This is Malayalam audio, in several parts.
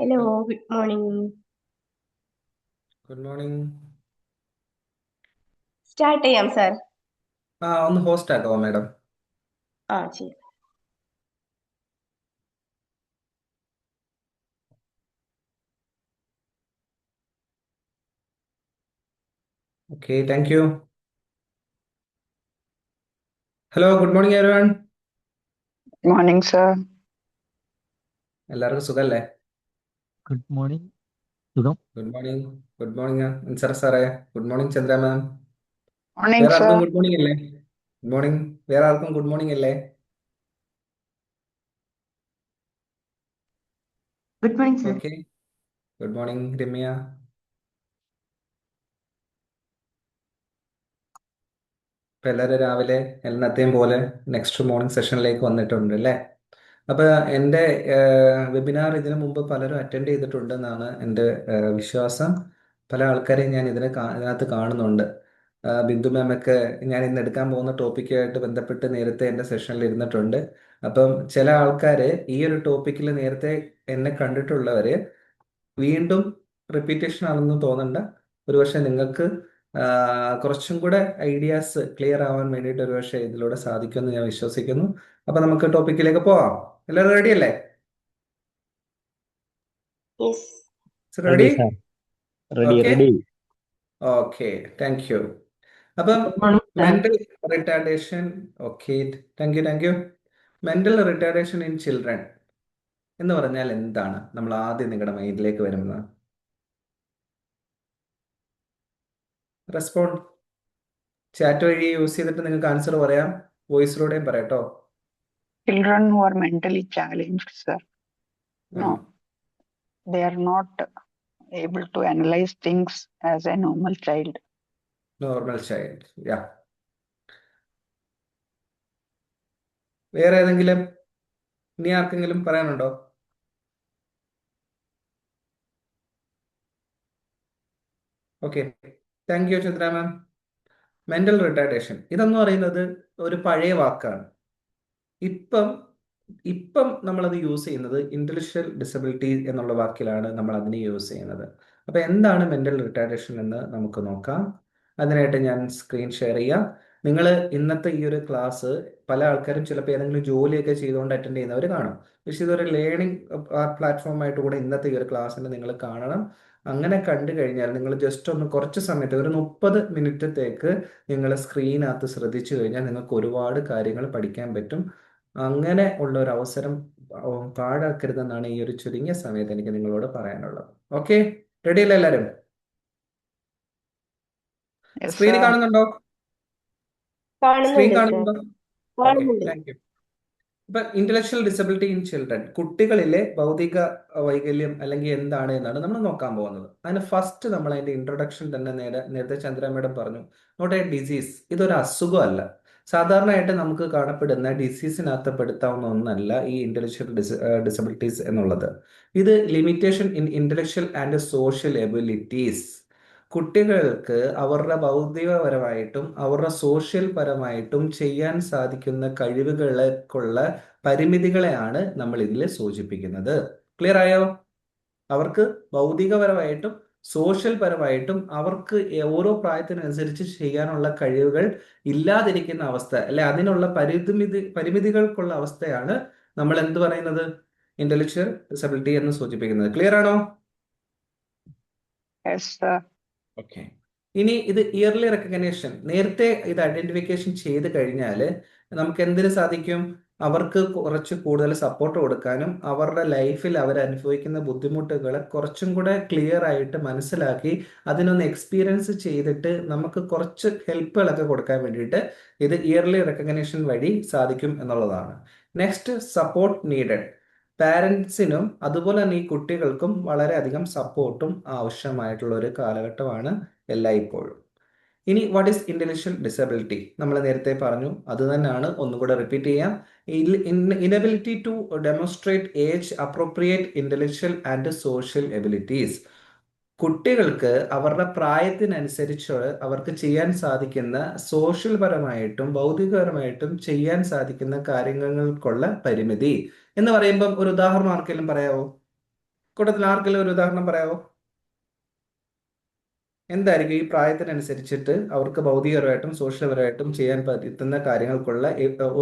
Hello, good morning. Good morning. Start ചെയ്യാം sir. ഒന്ന് ഹോസ്റ്റ് ആക്കാവോ മാഡം? ചെയ്യാം. Okay, thank you. Hello, good morning everyone. Morning sir. എല്ലാവർക്കും സുഖല്ലേ? Good morning. സുഖം. Good morning. Good morning Ansar സാറേ. Good morning Chandra ma'am. Morning വേറെ സർ. ആർക്കും ഗുഡ് മോർണിംഗ് അല്ലേ? Good morning. വേറെ ആർക്കും ഗുഡ് മോർണിംഗ് അല്ലേ? Good morning sir. Okay, good morning Ramya. ഇപ്പൊ എല്ലാവരും രാവിലെ എന്നത്തെയും പോലെ നെക്സ്റ്റ് മോർണിംഗ് സെഷനിലേക്ക് വന്നിട്ടുണ്ട് അല്ലേ? അപ്പൊ എൻ്റെ വെബിനാർ ഇതിനു മുമ്പ് പലരും അറ്റൻഡ് ചെയ്തിട്ടുണ്ടെന്നാണ് എൻ്റെ വിശ്വാസം. പല ആൾക്കാരെയും ഞാൻ ഇതിനകത്ത് കാണുന്നുണ്ട്. ബിന്ദു മാമൊക്കെ ഞാൻ ഇന്ന് എടുക്കാൻ പോകുന്ന ടോപ്പിക്കുമായിട്ട് ബന്ധപ്പെട്ട് നേരത്തെ എൻ്റെ സെഷനിൽ ഇരുന്നിട്ടുണ്ട്. അപ്പം ചില ആൾക്കാർ ഈ ഒരു ടോപ്പിക്കിൽ നേരത്തെ എന്നെ കണ്ടിട്ടുള്ളവര് വീണ്ടും റിപ്പീറ്റേഷൻ ആണെന്ന് തോന്നണ്ട. ഒരുപക്ഷെ നിങ്ങൾക്ക് കുറച്ചും കൂടെ ഐഡിയാസ് ക്ലിയർ ആവാൻ വേണ്ടിയിട്ട് ഒരുപക്ഷെ ഇതിലൂടെ സാധിക്കുമെന്ന് ഞാൻ വിശ്വസിക്കുന്നു. അപ്പൊ നമുക്ക് ടോപ്പിക്കിലേക്ക് പോവാം. എല്ലാവരും റെഡി അല്ലേ? Yes. Ready? sir. Ready, okay ready. Okay, thank you. അപ്പം Good morning sir. Mental retardation. Okay, thank U. Mental retardation in children എന്ന് പറഞ്ഞാൽ എന്താണ്? നമ്മൾ ആദ്യം നിങ്ങളുടെ മൈൻഡിലേക്ക് വരുന്നത് റെസ്പോണ്ട്. ചാറ്റ് വഴി യൂസ് ചെയ്തിട്ട് നിങ്ങൾക്ക് ആൻസർ പറയാം, വോയിസിലൂടെയും പറയാട്ടോ. Children who are mentally challenged, sir. No, they are not able to analyze things as a normal child. Normal child, yeah. വേറെ ഏതെങ്കിലും ഇനി ആർക്കെങ്കിലും പറയാനുണ്ടോ? Okay, thank you Chandra ma'am. Mental retardation ഇതെന്ന് പറയുന്നത് ഒരു പഴയ വാക്കാണ്. ഇപ്പം ഇപ്പം നമ്മളത് യൂസ് ചെയ്യുന്നത് ഇന്റലക്ച്വൽ ഡിസബിലിറ്റി എന്നുള്ള വാക്കിലാണ് നമ്മൾ അതിനെ യൂസ് ചെയ്യുന്നത്. അപ്പൊ എന്താണ് മെന്റൽ റിട്ടാർഡേഷൻ എന്ന് നമുക്ക് നോക്കാം. അതിനായിട്ട് ഞാൻ സ്ക്രീൻ ഷെയർ ചെയ്യാം. നിങ്ങൾ ഇന്നത്തെ ഈ ഒരു ക്ലാസ് പല ആൾക്കാരും ചിലപ്പോൾ ഏതെങ്കിലും ജോലിയൊക്കെ ചെയ്തുകൊണ്ട് അറ്റൻഡ് ചെയ്യുന്നവർ കാണും. പക്ഷെ ഇതൊരു ലേണിംഗ് പ്ലാറ്റ്ഫോം ആയിട്ട് കൂടെ ഇന്നത്തെ ഈ ഒരു ക്ലാസ്സിന് നിങ്ങൾ കാണണം. അങ്ങനെ കണ്ടു കഴിഞ്ഞാൽ നിങ്ങൾ ജസ്റ്റ് ഒന്ന് കുറച്ച് സമയത്ത് ഒരു 30 മിനിറ്റത്തേക്ക് നിങ്ങൾ സ്ക്രീനകത്ത് ശ്രദ്ധിച്ചു കഴിഞ്ഞാൽ നിങ്ങൾക്ക് ഒരുപാട് കാര്യങ്ങൾ പഠിക്കാൻ പറ്റും. അങ്ങനെ ഉള്ള ഒരു അവസരം പാഴാക്കരുതെന്നാണ് ഈ ഒരു ചുരുങ്ങിയ സമയത്ത് എനിക്ക് നിങ്ങളോട് പറയാനുള്ളത്. ഓക്കെ, റെഡി അല്ലേ എല്ലാവരും? Yes, സ്ക്രീനിൽ sir. കാണുന്നുണ്ടോ? സ്ക്രീൻ കാണുന്നുണ്ട് sir. കാണുന്നുണ്ടോ? Okay, thank you. ഇപ്പൊ ഇന്റലക്ച്വൽ ഡിസബിലിറ്റി ഇൻ ചിൽഡ്രൻ, കുട്ടികളിലെ ഭൗതിക വൈകല്യം അല്ലെങ്കിൽ എന്താണ് എന്നാണ് നമ്മൾ നോക്കാൻ പോകുന്നത്. അതിന് ഫസ്റ്റ് നമ്മൾ അതിന്റെ ഇൻട്രൊഡക്ഷൻ തന്നെ നേരത്തെ ചന്ദ്ര മേഡം പറഞ്ഞു, നോട്ട് എ ഡിസീസ്. ഇതൊരു അസുഖമല്ല. സാധാരണയായിട്ട് നമുക്ക് കാണപ്പെടുന്ന ഡിസീസിനകത്ത് പെടുത്താവുന്ന ഒന്നല്ല ഈ ഇന്റലക്ച്വൽ ഡിസബിലിറ്റീസ് എന്നുള്ളത്. ഇത് limitation in intellectual and social abilities. കുട്ടികൾക്ക് അവരുടെ ഭൗതികപരമായിട്ടും അവരുടെ സോഷ്യൽ പരമായിട്ടും ചെയ്യാൻ സാധിക്കുന്ന കഴിവുകളേക്കുള്ള പരിമിതികളെയാണ് നമ്മൾ ഇതിൽ സൂചിപ്പിക്കുന്നത്. ക്ലിയർ ആയോ? അവർക്ക് ഭൗതികപരമായിട്ടും സോഷ്യൽ പരമായിട്ടും അവർക്ക് ഓരോ പ്രായത്തിനനുസരിച്ച് ചെയ്യാനുള്ള കഴിവുകൾ ഇല്ലാതിരിക്കുന്ന അവസ്ഥ, അല്ലെ അതിനുള്ള പരിമിതികൾക്കുള്ള അവസ്ഥയാണ് നമ്മൾ എന്ത് പറയുന്നത്? ഇന്റലക്ച്വൽ ഡിസബിലിറ്റി എന്ന് സൂചിപ്പിക്കുന്നത്. ക്ലിയർ ആണോ? Yes, sir. ഓക്കെ, ഇനി ഇത് ഇയർലി റെക്കഗ്നേഷൻ, നേരത്തെ ഇത് ഐഡന്റിഫിക്കേഷൻ ചെയ്ത് കഴിഞ്ഞാൽ നമുക്ക് എന്തിനു സാധിക്കും? അവർക്ക് കുറച്ച് കൂടുതൽ സപ്പോർട്ട് കൊടുക്കാനും അവരുടെ ലൈഫിൽ അവർ അനുഭവിക്കുന്ന ബുദ്ധിമുട്ടുകളെ കുറച്ചും കൂടെ ക്ലിയർ ആയിട്ട് മനസ്സിലാക്കി അതിനൊന്ന് എക്സ്പീരിയൻസ് ചെയ്തിട്ട് നമുക്ക് കുറച്ച് ഹെൽപ്പുകളൊക്കെ കൊടുക്കാൻ വേണ്ടിയിട്ട് ഇത് ഇയർലി റെക്കഗ്നേഷൻ വഴി സാധിക്കും എന്നുള്ളതാണ്. Next, support needed. പാരൻസിനും അതുപോലെ തന്നെ ഈ കുട്ടികൾക്കും വളരെയധികം സപ്പോർട്ടും ആവശ്യമായിട്ടുള്ള ഒരു കാലഘട്ടമാണ് എല്ലായ്പ്പോഴും. ഇനി വാട്ട് ഈസ് ഇന്റലക്ച്വൽ ഡിസബിലിറ്റി? നമ്മൾ നേരത്തെ പറഞ്ഞു, അത് തന്നെയാണ് ഒന്നുകൂടെ റിപ്പീറ്റ് ചെയ്യാം. Inability to demonstrate age appropriate intellectual and social abilities. കുട്ടികൾക്ക് അവരുടെ പ്രായത്തിനനുസരിച്ച് അവർക്ക് ചെയ്യാൻ സാധിക്കുന്ന സോഷ്യൽ പരമായിട്ടും ഭൗതികപരമായിട്ടും ചെയ്യാൻ സാധിക്കുന്ന കാര്യങ്ങൾക്കുള്ള പരിമിതി എന്ന് പറയുമ്പം ഒരു ഉദാഹരണം ആർക്കെങ്കിലും പറയാവോ? കൂട്ടത്തിൽ ആർക്കെങ്കിലും ഒരു ഉദാഹരണം പറയാവോ? എന്തായിരിക്കും ഈ പ്രായത്തിനനുസരിച്ചിട്ട് അവർക്ക് ഭൗതികപരമായിട്ടും സോഷ്യൽപരമായിട്ടും ചെയ്യാൻ പറ്റുന്ന കാര്യങ്ങൾക്കുള്ള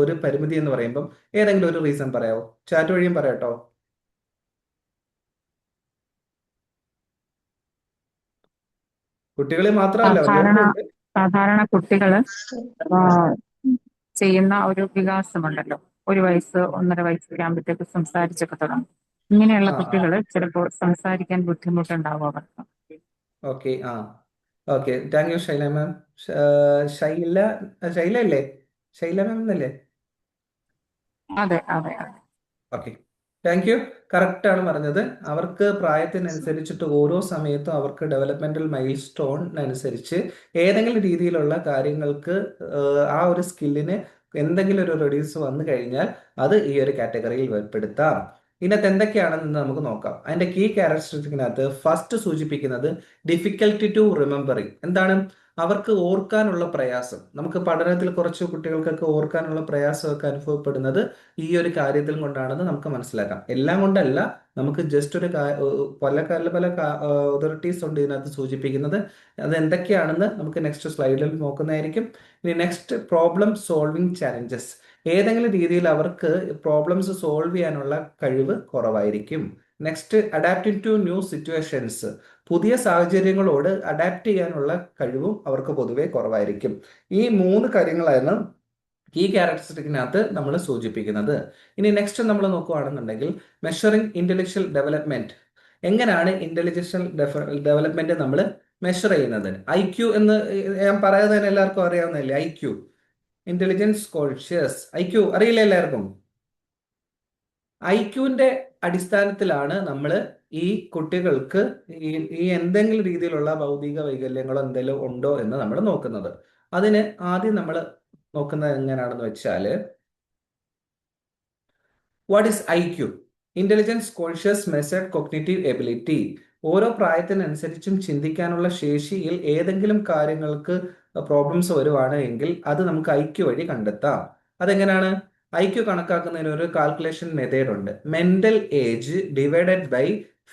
ഒരു പരിമിതി എന്ന് പറയുമ്പം ഏതെങ്കിലും ഒരു റീസൺ പറയാവോ? ചാറ്റ് വഴിയും പറയാട്ടോ. കുട്ടികളെ മാത്രമല്ല സാധാരണ വലിയവർക്കും ഉണ്ട്. സാധാരണ കുട്ടികള് ആ, ചെയ്യുന്ന ഒരു വികാസമുണ്ടല്ലോ, 1 വയസ്സ് 1.5 വയസ്സ് ആകുമ്പോഴത്തേക്ക് സംസാരിച്ചൊക്കെ തുടങ്ങും. ഇങ്ങനെയുള്ള ആ ആ കുട്ടികള് ചിലപ്പോൾ സംസാരിക്കാൻ ബുദ്ധിമുട്ടുണ്ടാവും അവർക്ക്. ഓക്കെ ആ ഓക്കെ താങ്ക് യു ശൈല മാം. ശൈല ശൈല അല്ലേ? ശൈല മാം എന്നല്ലേ? അതെ അതെ അതെ. Okay thank U. കറക്റ്റ് ആണ് പറഞ്ഞത്. അവർക്ക് പ്രായത്തിനനുസരിച്ചിട്ട് ഓരോ സമയത്തും അവർക്ക് ഡെവലപ്മെന്റൽ മൈൽ സ്റ്റോണിനനുസരിച്ച് ഏതെങ്കിലും രീതിയിലുള്ള കാര്യങ്ങൾക്ക് ആ ഒരു സ്കില്ലിന് എന്തെങ്കിലും ഒരു റെഡ്യൂസ് വന്നു കഴിഞ്ഞാൽ അത് ഈ ഒരു കാറ്റഗറിയിൽ ഉൾപ്പെടുത്താം. ഇതിനകത്ത് എന്തൊക്കെയാണെന്ന് നമുക്ക് നോക്കാം. അതിന്റെ കീ ക്യാരക്ടറിസ്റ്റിക്കിനകത്ത് ഫസ്റ്റ് സൂചിപ്പിക്കുന്നത് ഡിഫിക്കൽട്ടി ടു റിമെമ്പറിങ്. എന്താണ്? അവർക്ക് ഓർക്കാനുള്ള പ്രയാസം. നമുക്ക് പഠനത്തിൽ കുറച്ച് കുട്ടികൾക്കൊക്കെ ഓർക്കാനുള്ള പ്രയാസമൊക്കെ അനുഭവപ്പെടുന്നത് ഈ ഒരു കാര്യത്തിൽ കൊണ്ടാണെന്ന് നമുക്ക് മനസ്സിലാക്കാം. എല്ലാം കൊണ്ടല്ല, നമുക്ക് ജസ്റ്റ് ഒരു പല പല പല അതോറിറ്റീസ് ഉണ്ട് ഇതിനകത്ത് സൂചിപ്പിക്കുന്നത്. അത് എന്തൊക്കെയാണെന്ന് നമുക്ക് നെക്സ്റ്റ് സ്ലൈഡിൽ നോക്കുന്നതായിരിക്കും. ഇനി നെക്സ്റ്റ് പ്രോബ്ലം സോൾവിങ് ചാലഞ്ചസ്. ഏതെങ്കിലും രീതിയിൽ അവർക്ക് പ്രോബ്ലംസ് സോൾവ് ചെയ്യാനുള്ള കഴിവ് കുറവായിരിക്കും. Next adapting to new situations. പുതിയ സാഹചര്യങ്ങളോട് അഡാപ്റ്റ് ചെയ്യാനുള്ള കഴിവും അവർക്ക് പൊതുവെ കുറവായിരിക്കും. ഈ 3 കാര്യങ്ങളാണ് ഈ ക്യാരക്ടറിസ്റ്റിക്കിനകത്ത് നമ്മൾ സൂചിപ്പിക്കുന്നത്. ഇനി നെക്സ്റ്റ് നമ്മൾ നോക്കുകയാണെന്നുണ്ടെങ്കിൽ മെഷറിംഗ് ഇന്റലക്ച്വൽ ഡെവലപ്മെന്റ്. എങ്ങനെയാണ് ഇന്റലിജൻഷ്യൽ ഡെവലപ്മെന്റ് നമ്മൾ മെഷർ ചെയ്യുന്നത്? IQ എന്ന് ഞാൻ പറയാതെ തന്നെ എല്ലാവർക്കും അറിയാവുന്നതല്ലേ? IQ, intelligence conscious. IQ അറിയില്ല എല്ലാവർക്കും? IQന്റെ അടിസ്ഥാനത്തിലാണ് നമ്മൾ ഈ കുട്ടികൾക്ക് ഈ എന്തെങ്കിലും രീതിയിലുള്ള ഭൗതിക വൈകല്യങ്ങളോ എന്തെങ്കിലും ഉണ്ടോ എന്ന് നമ്മൾ നോക്കുന്നത്. അതിന് ആദ്യം നമ്മൾ നോക്കുന്നത് എങ്ങനെയാണെന്ന് വെച്ചാൽ, what is IQ? Intelligence conscious method cognitive ability. ഓരോ പ്രായത്തിനനുസരിച്ചും ചിന്തിക്കാനുള്ള ശേഷിയിൽ ഏതെങ്കിലും കാര്യങ്ങൾക്ക് പ്രോബ്ലംസ് വരുവാണ് എങ്കിൽ അത് നമുക്ക് IQ വഴി കണ്ടെത്താം. അതെങ്ങനെയാണ്? IQ കണക്കാക്കുന്നതിന് ഒരു കാൽക്കുലേഷൻ മെത്തേഡ് ഉണ്ട്. Mental age divided by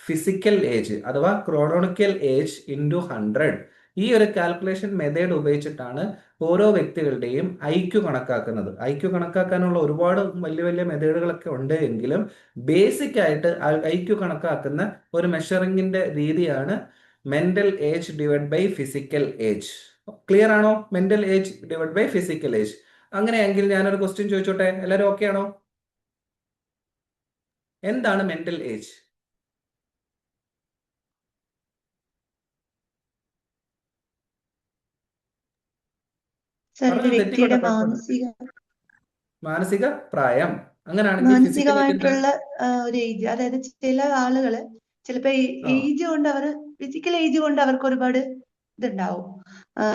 physical age അഥവാ ക്രോണോണിക്കൽ ഏജ് ഇൻറ്റു 100. ഈ ഒരു കാൽക്കുലേഷൻ മെത്തേഡ് ഉപയോഗിച്ചിട്ടാണ് ഓരോ വ്യക്തികളുടെയും IQ കണക്കാക്കുന്നത്. IQ കണക്കാക്കാനുള്ള ഒരുപാട് വലിയ വലിയ മെത്തേഡുകളൊക്കെ ഉണ്ട് എങ്കിലും ബേസിക് ആയിട്ട് IQ കണക്കാക്കുന്ന ഒരു മെഷറിങ്ങിന്റെ രീതിയാണ് mental age divide by physical age. Clear ആണോ? Mental age divide by physical age. അങ്ങനെയെങ്കിൽ ഞാനൊരു ക്വസ്റ്റ്യൻ ചോദിച്ചോട്ടെ, എല്ലാവരും ഓക്കെ ആണോ? എന്താണ് മെന്റൽ ഏജ്? സർ, ഒരു പറഞ്ഞത് വ്യക്തിയുടെ തെറ്റിക്കോട്ടെ, കുഴപ്പമില്ല. മാനസിക പ്രായം. അങ്ങനെയാണെങ്കിൽ ഫിസിക്കൽ ഏജ് എന്താ? മാനസികമായിട്ടുള്ള ഒരു ഏജ്. അതായത് ചില ആളുകള് ചിലപ്പോ ആ ഏജ് കൊണ്ട് ഫിസിക്കൽ ഏജ് കൊണ്ട് അവർക്ക് ഒരുപാട് ഇതുണ്ടാവും.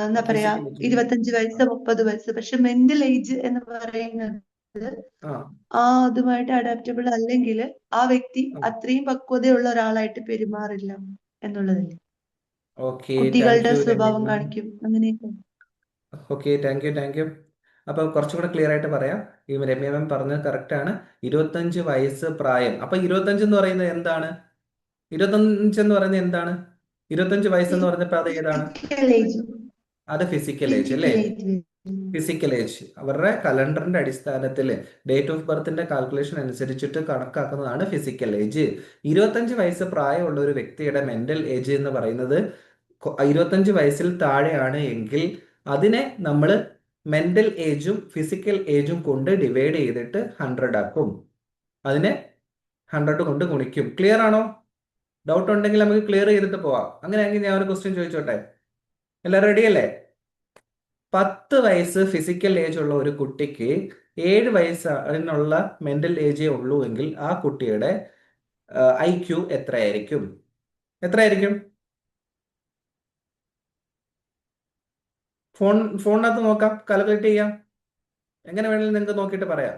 എന്താ പറയാ, ഫിസിക്കൽ ഏജ് 25 വയസ്സ് 30 വയസ്സ്. പക്ഷെ മെന്റൽ ഏജ് എന്ന് പറയുന്നത് ആ അതുമായിട്ട് അഡാപ്റ്റബിൾ അല്ലെങ്കിൽ ആ വ്യക്തി ആ. അത്രയും പക്വതയുള്ള ഒരാളായിട്ട് പെരുമാറില്ല എന്നുള്ളതല്ലേ. ഓക്കെ കുട്ടികളുടെ താങ്ക് സ്വഭാവം യു. കാണിക്കും, അങ്ങനെയൊക്കെ. Okay thank U. അപ്പൊ കുറച്ചും കൂടെ ക്ലിയർ ആയിട്ട് പറയാം. ഈ രമ്യ മാം പറഞ്ഞത് കറക്റ്റ് ആണ്. 25 വയസ്സ് പ്രായം. അപ്പൊ 25 എന്ന് പറയുന്നത് എന്താണ്? 25 എന്ന് പറയുന്നത് എന്താണ്? 25 വയസ്സെന്ന് പറഞ്ഞപ്പോ അത് ഏതാണ്? Physical age. അത് ഫിസിക്കൽ ഏജ് അല്ലേ? ഫിസിക്കൽ ഏജ് അവരുടെ കലണ്ടറിന്റെ അടിസ്ഥാനത്തിൽ ഡേറ്റ് ഓഫ് ബർത്തിന്റെ കാൽക്കുലേഷൻ അനുസരിച്ചിട്ട് കണക്കാക്കുന്നതാണ് ഫിസിക്കൽ ഏജ്. 25 വയസ്സ് പ്രായമുള്ള ഒരു വ്യക്തിയുടെ മെന്റൽ ഏജ് എന്ന് പറയുന്നത് 25 വയസ്സിൽ താഴെയാണ് എങ്കിൽ അതിനെ നമ്മൾ മെന്റൽ ഏജും ഫിസിക്കൽ ഏജും കൊണ്ട് ഡിവൈഡ് ചെയ്തിട്ട് 100 ആക്കും. അതിനെ 100 കൊണ്ട് ഗുണിക്കും. ക്ലിയർ ആണോ? ഡൗട്ട് ഉണ്ടെങ്കിൽ നമുക്ക് ക്ലിയർ ചെയ്തിട്ട് പോവാം. അങ്ങനെയാണെങ്കിൽ ഞാൻ ഒരു ക്വസ്റ്റ്യൻ ചോദിച്ചോട്ടെ, എല്ലാവരും റെഡി അല്ലേ? 10 വയസ്സ് ഫിസിക്കൽ ഏജ് ഉള്ള ഒരു കുട്ടിക്ക് 7 വയസ്സിനുള്ള മെന്റൽ ഏജേ ഉള്ളൂ എങ്കിൽ ആ കുട്ടിയുടെ IQ എത്രയായിരിക്കും? ഫോണിനകത്ത് നോക്കാം, കാൽക്കുലേറ്റ് ചെയ്യാം. എങ്ങനെ വേണമെങ്കിലും നിങ്ങൾക്ക് നോക്കിയിട്ട് പറയാം.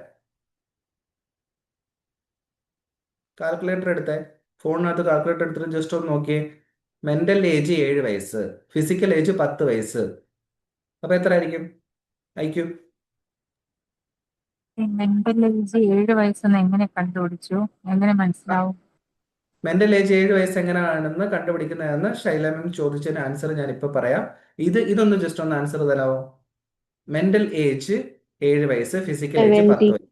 കാൽക്കുലേറ്റർ എടുത്തേ, ഫോണിനകത്ത് കാൽക്കുലേറ്റർ എടുത്തിട്ട് ജസ്റ്റ് ഒന്ന് നോക്കിയേ. മെന്റൽ ഏജ് 7 വയസ്സ്, ഫിസിക്കൽ ഏജ് 10 വയസ്സ്. അപ്പൊ എത്ര ആയിരിക്കും IQ? മെന്റൽ ഏജ് 7 വയസ്സെന്ന് എങ്ങനെ കണ്ടുപിടിച്ചു? എങ്ങനെ മനസ്സിലാവും? മെന്റൽ ഏജ് 7 വയസ്സ് എങ്ങനെയാണെന്ന് കണ്ടുപിടിക്കുന്നതെന്ന് ശൈല മാം ചോദിച്ചതിന് ആൻസർ ഞാൻ ഇപ്പൊ പറയാം. ഇതൊന്ന് ജസ്റ്റ് ഒന്ന് ആൻസർ തരാമോ? മെന്റൽ ഏജ് 7 വയസ്സ്, ഫിസിക്കൽ ഏജ് 10 വയസ്സ്.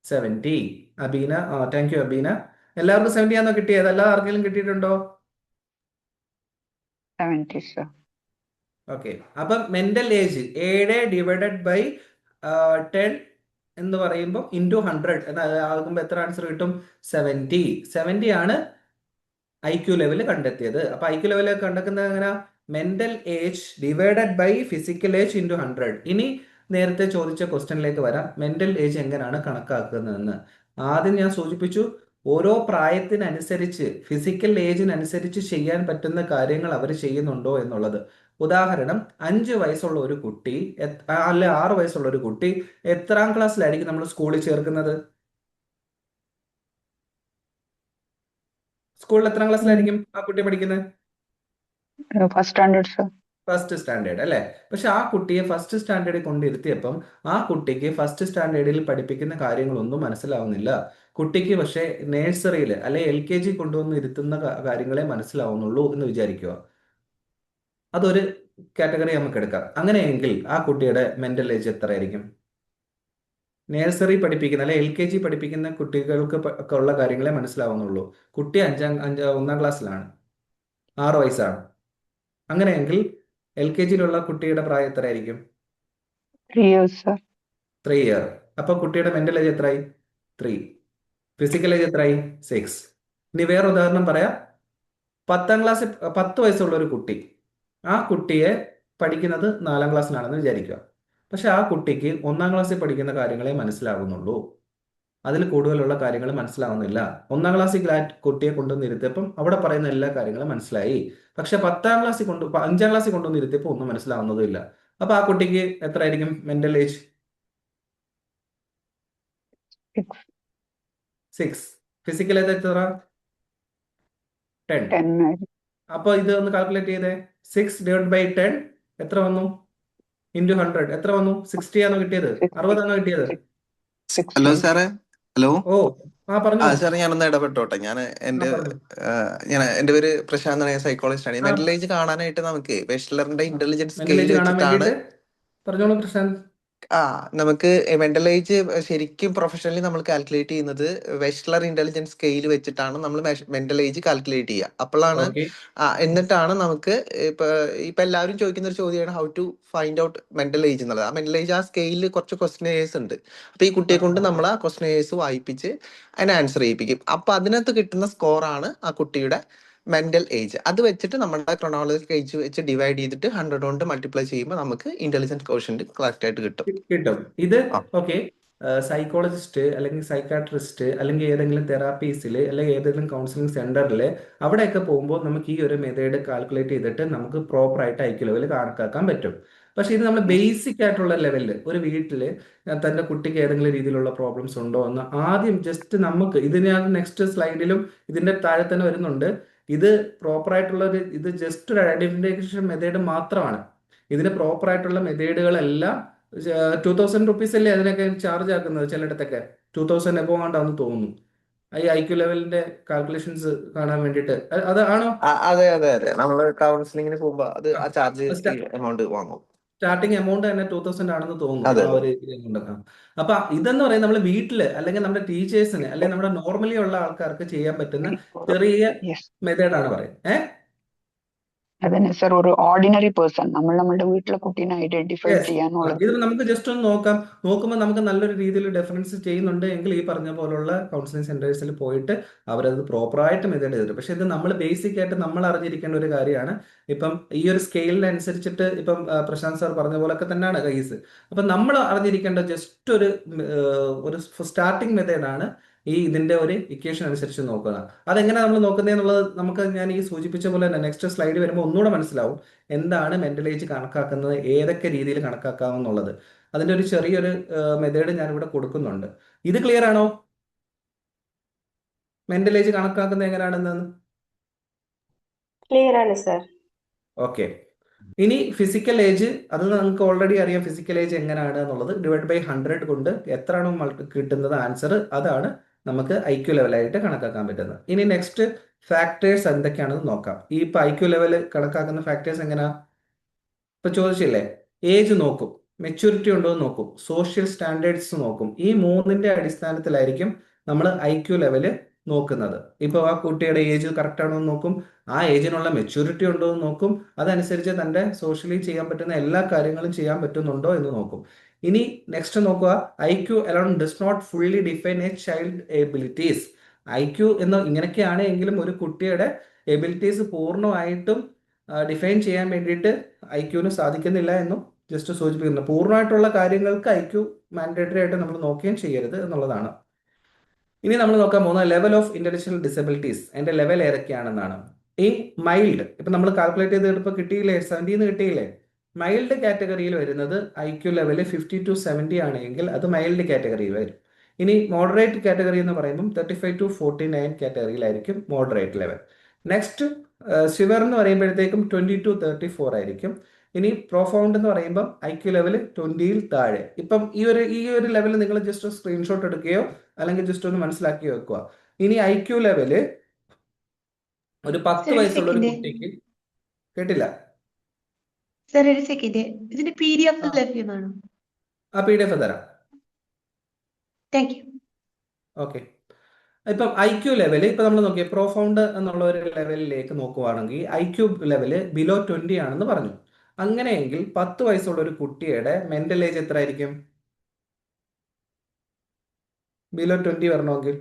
70. Abeena, thank you Abeena. എല്ലാവർക്കും 70 ആണോ കിട്ടിയത്? അല്ലാതെ ആർക്കെങ്കിലും കിട്ടിയിട്ടുണ്ടോ? 70, sir. ഓക്കെ, അപ്പം മെന്റൽ ഏജ് 7 ഡിവൈഡഡ് ബൈ 10 എന്ന് പറയുമ്പോൾ ഇൻറ്റു 100 ആകുമ്പോൾ എത്ര ആൻസർ കിട്ടും? 70. 70 ആണ് IQ ലെവൽ കണ്ടെത്തിയത്. അപ്പൊ IQ ലെവൽ കണ്ടെത്തുന്നത് എങ്ങനെ? Mental age divided by physical age into 100. ഇനി നേരത്തെ ചോദിച്ച ക്വസ്റ്റ്യനിലേക്ക് വരാം. മെന്റൽ ഏജ് എങ്ങനെയാണ് കണക്കാക്കുന്നതെന്ന് ആദ്യം ഞാൻ സൂചിപ്പിച്ചു. ഓരോ പ്രായത്തിനനുസരിച്ച് ഫിസിക്കൽ ഏജിനനുസരിച്ച് ചെയ്യാൻ പറ്റുന്ന കാര്യങ്ങൾ അവർ ചെയ്യുന്നുണ്ടോ എന്നുള്ളത്. ഉദാഹരണം, 5 വയസ്സുള്ള ഒരു കുട്ടി അല്ലെ 6 വയസ്സുള്ള ഒരു കുട്ടി എത്രാം ക്ലാസ്സിലായിരിക്കും നമ്മൾ സ്കൂളിൽ ചേർക്കുന്നത്? സ്കൂളിൽ എത്രാം ക്ലാസ്സിലായിരിക്കും ആ കുട്ടി പഠിക്കുന്നത്? First standard, sir. First standard അല്ലേ? പക്ഷെ ആ കുട്ടിയെ ഫസ്റ്റ് സ്റ്റാൻഡേർഡിൽ കൊണ്ടിരുത്തിയപ്പം ആ കുട്ടിക്ക് ഫസ്റ്റ് സ്റ്റാൻഡേർഡിൽ പഠിപ്പിക്കുന്ന കാര്യങ്ങളൊന്നും മനസ്സിലാവുന്നില്ല. കുട്ടിക്ക് പക്ഷേ നേഴ്സറിയിൽ അല്ലെ LKG കൊണ്ടുവന്ന് ഇരുത്തുന്ന കാര്യങ്ങളെ മനസ്സിലാവുന്നുള്ളൂ എന്ന് വിചാരിക്കുക. അതൊരു കാറ്റഗറി നമുക്ക് എടുക്കാം. അങ്ങനെയെങ്കിൽ ആ കുട്ടിയുടെ മെന്റൽ ഏജ് എത്രയായിരിക്കും? നേഴ്സറി പഠിപ്പിക്കുന്ന അല്ലെ LKG പഠിപ്പിക്കുന്ന കുട്ടികൾക്ക് ഒക്കെ ഉള്ള കാര്യങ്ങളെ മനസ്സിലാവുന്നുള്ളൂ. കുട്ടി 1ാം ക്ലാസ്സിലാണ്, 6 വയസ്സാണ്. അങ്ങനെയെങ്കിൽ LKGയിലുള്ള കുട്ടിയുടെ പ്രായം എത്രയായിരിക്കും? 3 years, sir. 3 ഇയർ. അപ്പൊ കുട്ടിയുടെ മെന്റൽ ഏജ് എത്രയായി? 3. ഫിസിക്കൽ ഏജ് എത്രയായി? 6. ഇനി വേറെ ഉദാഹരണം പറയാം. 10 വയസ്സുള്ള ഒരു കുട്ടി, ആ കുട്ടിയെ പഠിക്കുന്നത് 4ാം ക്ലാസ്സിലാണെന്ന് വിചാരിക്കുക. പക്ഷെ ആ കുട്ടിക്ക് 1ാം ക്ലാസ്സിൽ പഠിക്കുന്ന കാര്യങ്ങളെ മനസ്സിലാകുന്നുള്ളൂ. അതിൽ കൂടുതലുള്ള കാര്യങ്ങൾ മനസ്സിലാവുന്നില്ല. 1ാം ക്ലാസ്സിൽ കുട്ടിയെ കൊണ്ടുവന്നിരുത്തിയപ്പം അവിടെ പറയുന്ന എല്ലാ കാര്യങ്ങളും മനസ്സിലായി. പക്ഷെ 5ാം ക്ലാസ്സിൽ കൊണ്ടുവന്നിരുത്തിയപ്പോൾ ഒന്നും മനസ്സിലാവുന്നതുമില്ല. അപ്പൊ ആ കുട്ടിക്ക് എത്രയായിരിക്കും മെന്റൽ ഏജ്? 6. 6. ഫിസിക്കൽ ഏജ് എത്ര? 10. 10. അപ്പൊ ഇത് ഒന്ന് കാൽക്കുലേറ്റ് ചെയ്തേ. 6 ഡിവൈഡ് ബൈ 10 എത്ര വന്നു? ഇൻറ്റു 100 എത്ര വന്നു? 60 ആണോ കിട്ടിയത്? 60 ആണോ കിട്ടിയത്? 6. ഹലോ സാറേ, ഹലോ. ഓ, പറഞ്ഞു. സാറേ, ഞാനൊന്ന് ഇടപെട്ടോട്ടെ. എന്റെ പേര് പ്രശാന്ത് ആണ്, സൈക്കോളജിസ്റ്റ് ആണ്. മെന്റൽ ഏജ് കാണാനായിട്ട് നമുക്ക് വെഷ്ലറിന്റെ ഇന്റലിജൻസ് മെന്റൽ സ്കെയിൽ ഏജ് കാണാൻ വെച്ചിട്ടാണ് വേണ്ടിയിട്ട് പറഞ്ഞോളൂ പ്രശാന്ത്. നമുക്ക് മെന്റൽ ഏജ് ശരിക്കും പ്രൊഫഷണലി നമ്മൾ കാൽക്കുലേറ്റ് ചെയ്യുന്നത് വെഷ്ലർ ഇന്റലിജൻസ് സ്കെയിൽ വെച്ചിട്ടാണ് നമ്മൾ മെന്റൽ ഏജ് കാൽക്കുലേറ്റ് ചെയ്യുക. അപ്പോഴാണ് എന്നിട്ടാണ് നമുക്ക് ഇപ്പൊ എല്ലാവരും ചോദിക്കുന്ന ഒരു ചോദ്യമാണ് how to find out mental age എന്നുള്ളത്. ആ മെന്റൽ ഏജ് ആ സ്കെയിലിൽ കുറച്ച് ക്വസ്റ്റ്യനേഴ്സ് ഉണ്ട്. അപ്പൊ ഈ കുട്ടിയെ കൊണ്ട് നമ്മൾ ആ ക്വസ്റ്റ്യനേഴ്സ് വായിപ്പിച്ച് അതിന് ആൻസർ ചെയ്യിപ്പിക്കും. അപ്പൊ അതിനകത്ത് കിട്ടുന്ന സ്കോറാണ് ആ കുട്ടിയുടെ മെന്റൽ ഏജ്. അത് വെച്ചിട്ട് നമ്മുടെ ക്രോണോളജിക്കൽ ഏജ് വെച്ച് ഡിവൈഡ് ചെയ്തിട്ട് 100 കൊണ്ട് മൾട്ടിപ്ലൈ ചെയ്യുമ്പോൾ നമുക്ക് ഇന്റലിജൻസ് കോഷ്യന്റ് കറക്റ്റ് ആയിട്ട് കിട്ടും. ഇത് ഓക്കെ. സൈക്കോളജിസ്റ്റ് അല്ലെങ്കിൽ സൈക്കാട്രിസ്റ്റ് അല്ലെങ്കിൽ ഏതെങ്കിലും തെറാപ്പീസിൽ അല്ലെങ്കിൽ ഏതെങ്കിലും കൗൺസിലിംഗ് സെന്ററിൽ അവിടെയൊക്കെ പോകുമ്പോൾ നമുക്ക് ഈ ഒരു മെത്തേഡ് കാൽക്കുലേറ്റ് ചെയ്തിട്ട് നമുക്ക് പ്രോപ്പർ ആയിട്ട് IQ ലെവൽ കണക്കാക്കാൻ പറ്റും. പക്ഷെ ഇത് നമ്മൾ ബേസിക് ആയിട്ടുള്ള ലെവലിൽ ഒരു വീട്ടിൽ തന്റെ കുട്ടിക്ക് ഏതെങ്കിലും രീതിയിലുള്ള പ്രോബ്ലംസ് ഉണ്ടോ എന്ന് ആദ്യം ജസ്റ്റ് നമുക്ക് ഇതിനകത്ത് നെക്സ്റ്റ് സ്ലൈഡിലും ഇതിന്റെ താഴെ തന്നെ വരുന്നുണ്ട്. ഇത് പ്രോപ്പർ ആയിട്ടുള്ള ഇത് ജസ്റ്റ് ഒരു ഐഡന്റിഫിക്കേഷൻ മെത്തേഡ് മാത്രമാണ്. ഇതിന് പ്രോപ്പർ ആയിട്ടുള്ള മെത്തേഡുകളെല്ലാം 2000 റുപ്പീസ് അല്ലേ അതിനൊക്കെ ചാർജ് ആക്കുന്നത്. ചിലയിടത്തൊക്കെ 2000 എബോ ആണ്ടാന്ന് തോന്നുന്നു ഈ IQ ലെവലിന്റെ കാൽക്കുലേഷൻസ് കാണാൻ വേണ്ടിയിട്ട്. അതാണോ? അതെ അതെ അതെ, നമ്മൾ കൗൺസിലിംഗിന് പോകുമ്പോൾ അത് ആ ചാർജ് എമൗണ്ട് വാങ്ങും. സ്റ്റാർട്ടിങ് എമൗണ്ട് തന്നെ 2000 ആണെന്ന് തോന്നുന്നു ആ ഒരു എമൗണ്ട്. അപ്പൊ ഇതെന്ന് പറയുന്നത് നമ്മൾ വീട്ടില് അല്ലെങ്കിൽ നമ്മുടെ ടീച്ചേഴ്സിന് അല്ലെങ്കിൽ നമ്മുടെ നോർമലി ഉള്ള ആൾക്കാർക്ക് ചെയ്യാൻ പറ്റുന്ന ചെറിയ മെത്തേഡാണ് പറയുന്നത്. അതന്നെ സർ, ഒരു ഓർഡിനറി പേഴ്സൺ നമ്മളുടെ വീട്ടിലെ കുട്ടീനെ ഐഡന്റിഫൈ ചെയ്യാനുള്ളത്. ഇത് നമുക്ക് ജസ്റ്റ് ഒന്ന് നോക്കുമ്പോൾ നമുക്ക് നല്ലൊരു രീതിയിൽ ഡിഫറൻസ് ചെയ്യുന്നുണ്ട് എങ്കിൽ ഈ പറഞ്ഞ പോലുള്ള കൗൺസിലിംഗ് സെന്റേഴ്സിൽ പോയിട്ട് അവരത് പ്രോപ്പറായിട്ട് മെത്തേഡ് ചെയ്തിട്ട്. പക്ഷെ ഇത് നമ്മൾ ബേസിക് ആയിട്ട് നമ്മൾ അറിഞ്ഞിരിക്കേണ്ട ഒരു കാര്യമാണ്. ഇപ്പം ഈ ഒരു സ്കെയിലിനനുസരിച്ചിട്ട് ഇപ്പം പ്രശാന്ത് സാർ പറഞ്ഞ പോലൊക്കെ തന്നെയാണ് കേസ്. അപ്പൊ നമ്മൾ അറിഞ്ഞിരിക്കേണ്ട ജസ്റ്റ് ഒരു സ്റ്റാർട്ടിംഗ് മെത്തേഡാണ് ഇതിന്റെ ഒരു ഇക്വേഷൻ അനുസരിച്ച് നോക്കുക. അതെങ്ങനെ നമ്മൾ നോക്കുന്നതെന്നുള്ളത് നമുക്ക് ഞാൻ ഈ സൂചിപ്പിച്ച പോലെ തന്നെ നെക്സ്റ്റ് സ്ലൈഡ് വരുമ്പോൾ ഒന്നുകൂടെ മനസ്സിലാവും എന്താണ് മെന്റൽ ഏജ് കണക്കാക്കുന്നത്, ഏതൊക്കെ രീതിയിൽ കണക്കാക്കാമെന്നുള്ളത്. അതിന്റെ ഒരു ചെറിയൊരു മെത്തേഡ് ഞാൻ ഇവിടെ കൊടുക്കുന്നുണ്ട്. ഇത് ക്ലിയർ ആണോ? മെന്റൽ ഏജ് കണക്കാക്കുന്നത് എങ്ങനെയാണെന്ന് ക്ലിയർ ആണ് സർ. ഓക്കെ. ഇനി ഫിസിക്കൽ ഏജ്, അത് നമുക്ക് ഓൾറെഡി അറിയാം. ഫിസിക്കൽ ഏജ് എങ്ങനെയാണ് എന്നുള്ളത് ഡിവൈഡ് ബൈ 100 കൊണ്ട് എത്രയാണോ കിട്ടുന്നത് ആൻസർ, അതാണ് നമുക്ക് IQ ലെവലായിട്ട് കണക്കാക്കാൻ പറ്റുന്നത്. ഇനി നെക്സ്റ്റ് ഫാക്ടേഴ്സ് എന്തൊക്കെയാണെന്ന് നോക്കാം. ഈ ഇപ്പൊ IQ ലെവൽ കണക്കാക്കുന്ന ഫാക്ടേഴ്സ് എങ്ങനെയാ? ഇപ്പൊ ചോദിച്ചില്ലേ, ഏജ് നോക്കും, മെച്യൂരിറ്റി ഉണ്ടോ എന്ന് നോക്കും, സോഷ്യൽ സ്റ്റാൻഡേർഡ്സ് നോക്കും. ഈ മൂന്നിന്റെ അടിസ്ഥാനത്തിലായിരിക്കും നമ്മൾ IQ ലെവല് നോക്കുന്നത്. ഇപ്പൊ ആ കുട്ടിയുടെ ഏജ് കറക്റ്റ് ആണോ എന്ന് നോക്കും, ആ ഏജിനുള്ള മെച്യൂരിറ്റി ഉണ്ടോ എന്ന് നോക്കും, അതനുസരിച്ച് തന്റെ സോഷ്യലി ചെയ്യാൻ പറ്റുന്ന എല്ലാ കാര്യങ്ങളും ചെയ്യാൻ പറ്റുന്നുണ്ടോ എന്ന് നോക്കും. ഇനി നെക്സ്റ്റ് നോക്കുക, IQ alone does not fully define a child abilities. IQ എന്ന് ഇങ്ങനെയൊക്കെയാണ് എങ്കിലും ഒരു കുട്ടിയുടെ എബിലിറ്റീസ് പൂർണ്ണമായിട്ടും ഡിഫൈൻ ചെയ്യാൻ വേണ്ടിയിട്ട് IQ-ന് സാധിക്കുന്നില്ല എന്നും ജസ്റ്റ് സൂചിപ്പിക്കുന്നു. പൂർണ്ണമായിട്ടുള്ള കാര്യങ്ങൾക്ക് IQ മാൻഡേറ്ററി ആയിട്ട് നമ്മൾ നോക്കുകയും ചെയ്യരുത് എന്നുള്ളതാണ്. ഇനി നമ്മൾ നോക്കാൻ പോകുന്ന ലെവൽ ഓഫ് ഇന്റലക്ച്വൽ ഡിസബിലിറ്റീസ്, അതിന്റെ ലെവൽ ഏതൊക്കെയാണെന്നാണ്. ഈ മൈൽഡ്, ഇപ്പൊ നമ്മൾ കാൽക്കുലേറ്റ് ചെയ്തിട്ട് കിട്ടിയില്ലേ, 70 കിട്ടിയില്ലേ? മൈൽഡ് കാറ്റഗറിയിൽ വരുന്നത് IQ ലെവൽ 50 to 70 ആണെങ്കിൽ അത് മൈൽഡ് കാറ്റഗറിയിൽ വരും. ഇനി മോഡറേറ്റ് കാറ്റഗറി എന്ന് പറയുമ്പോൾ 35 to 49 കാറ്റഗറിയിലായിരിക്കും മോഡറേറ്റ് ലെവൽ. നെക്സ്റ്റ് സിവർ എന്ന് പറയുമ്പോഴത്തേക്കും 20 to 34 ആയിരിക്കും. ഇനി പ്രൊഫൗണ്ട് എന്ന് പറയുമ്പോൾ IQ ലെവൽ 20ൽ താഴെ. ഇപ്പം ഈ ഒരു ലെവൽ നിങ്ങൾ ജസ്റ്റ് സ്ക്രീൻഷോട്ട് എടുക്കുകയോ അല്ലെങ്കിൽ ജസ്റ്റ് ഒന്ന് മനസ്സിലാക്കി വെക്കുക. ഇനി IQ ലെവല് ഒരു 10 ഒരു വയസ്സുള്ള ഒരു സെക്കൻഡ് കുട്ടിക്ക്, കേട്ടില്ല, സർ, ഒരു സെക്കൻഡ്, ഇതിന്റെ PDF ആ ലഭ്യമാണോ? ആ PDF തരാം. Thank you. ഓക്കെ. ഇപ്പം IQ ലെവല് ഇപ്പൊ നമ്മൾ നോക്കിയ പ്രൊഫൗണ്ട് എന്നുള്ള ഒരു ലെവലിലേക്ക് നോക്കുവാണെങ്കിൽ IQ ലെവല് ബിലോ 20 ആണെന്ന് പറഞ്ഞു. അങ്ങനെയെങ്കിൽ 10 വയസ്സുള്ള ഒരു കുട്ടിയുടെ മെന്റൽ ഏജ് എത്ര ആയിരിക്കും? ബിലോ 20 വരണമെങ്കിൽ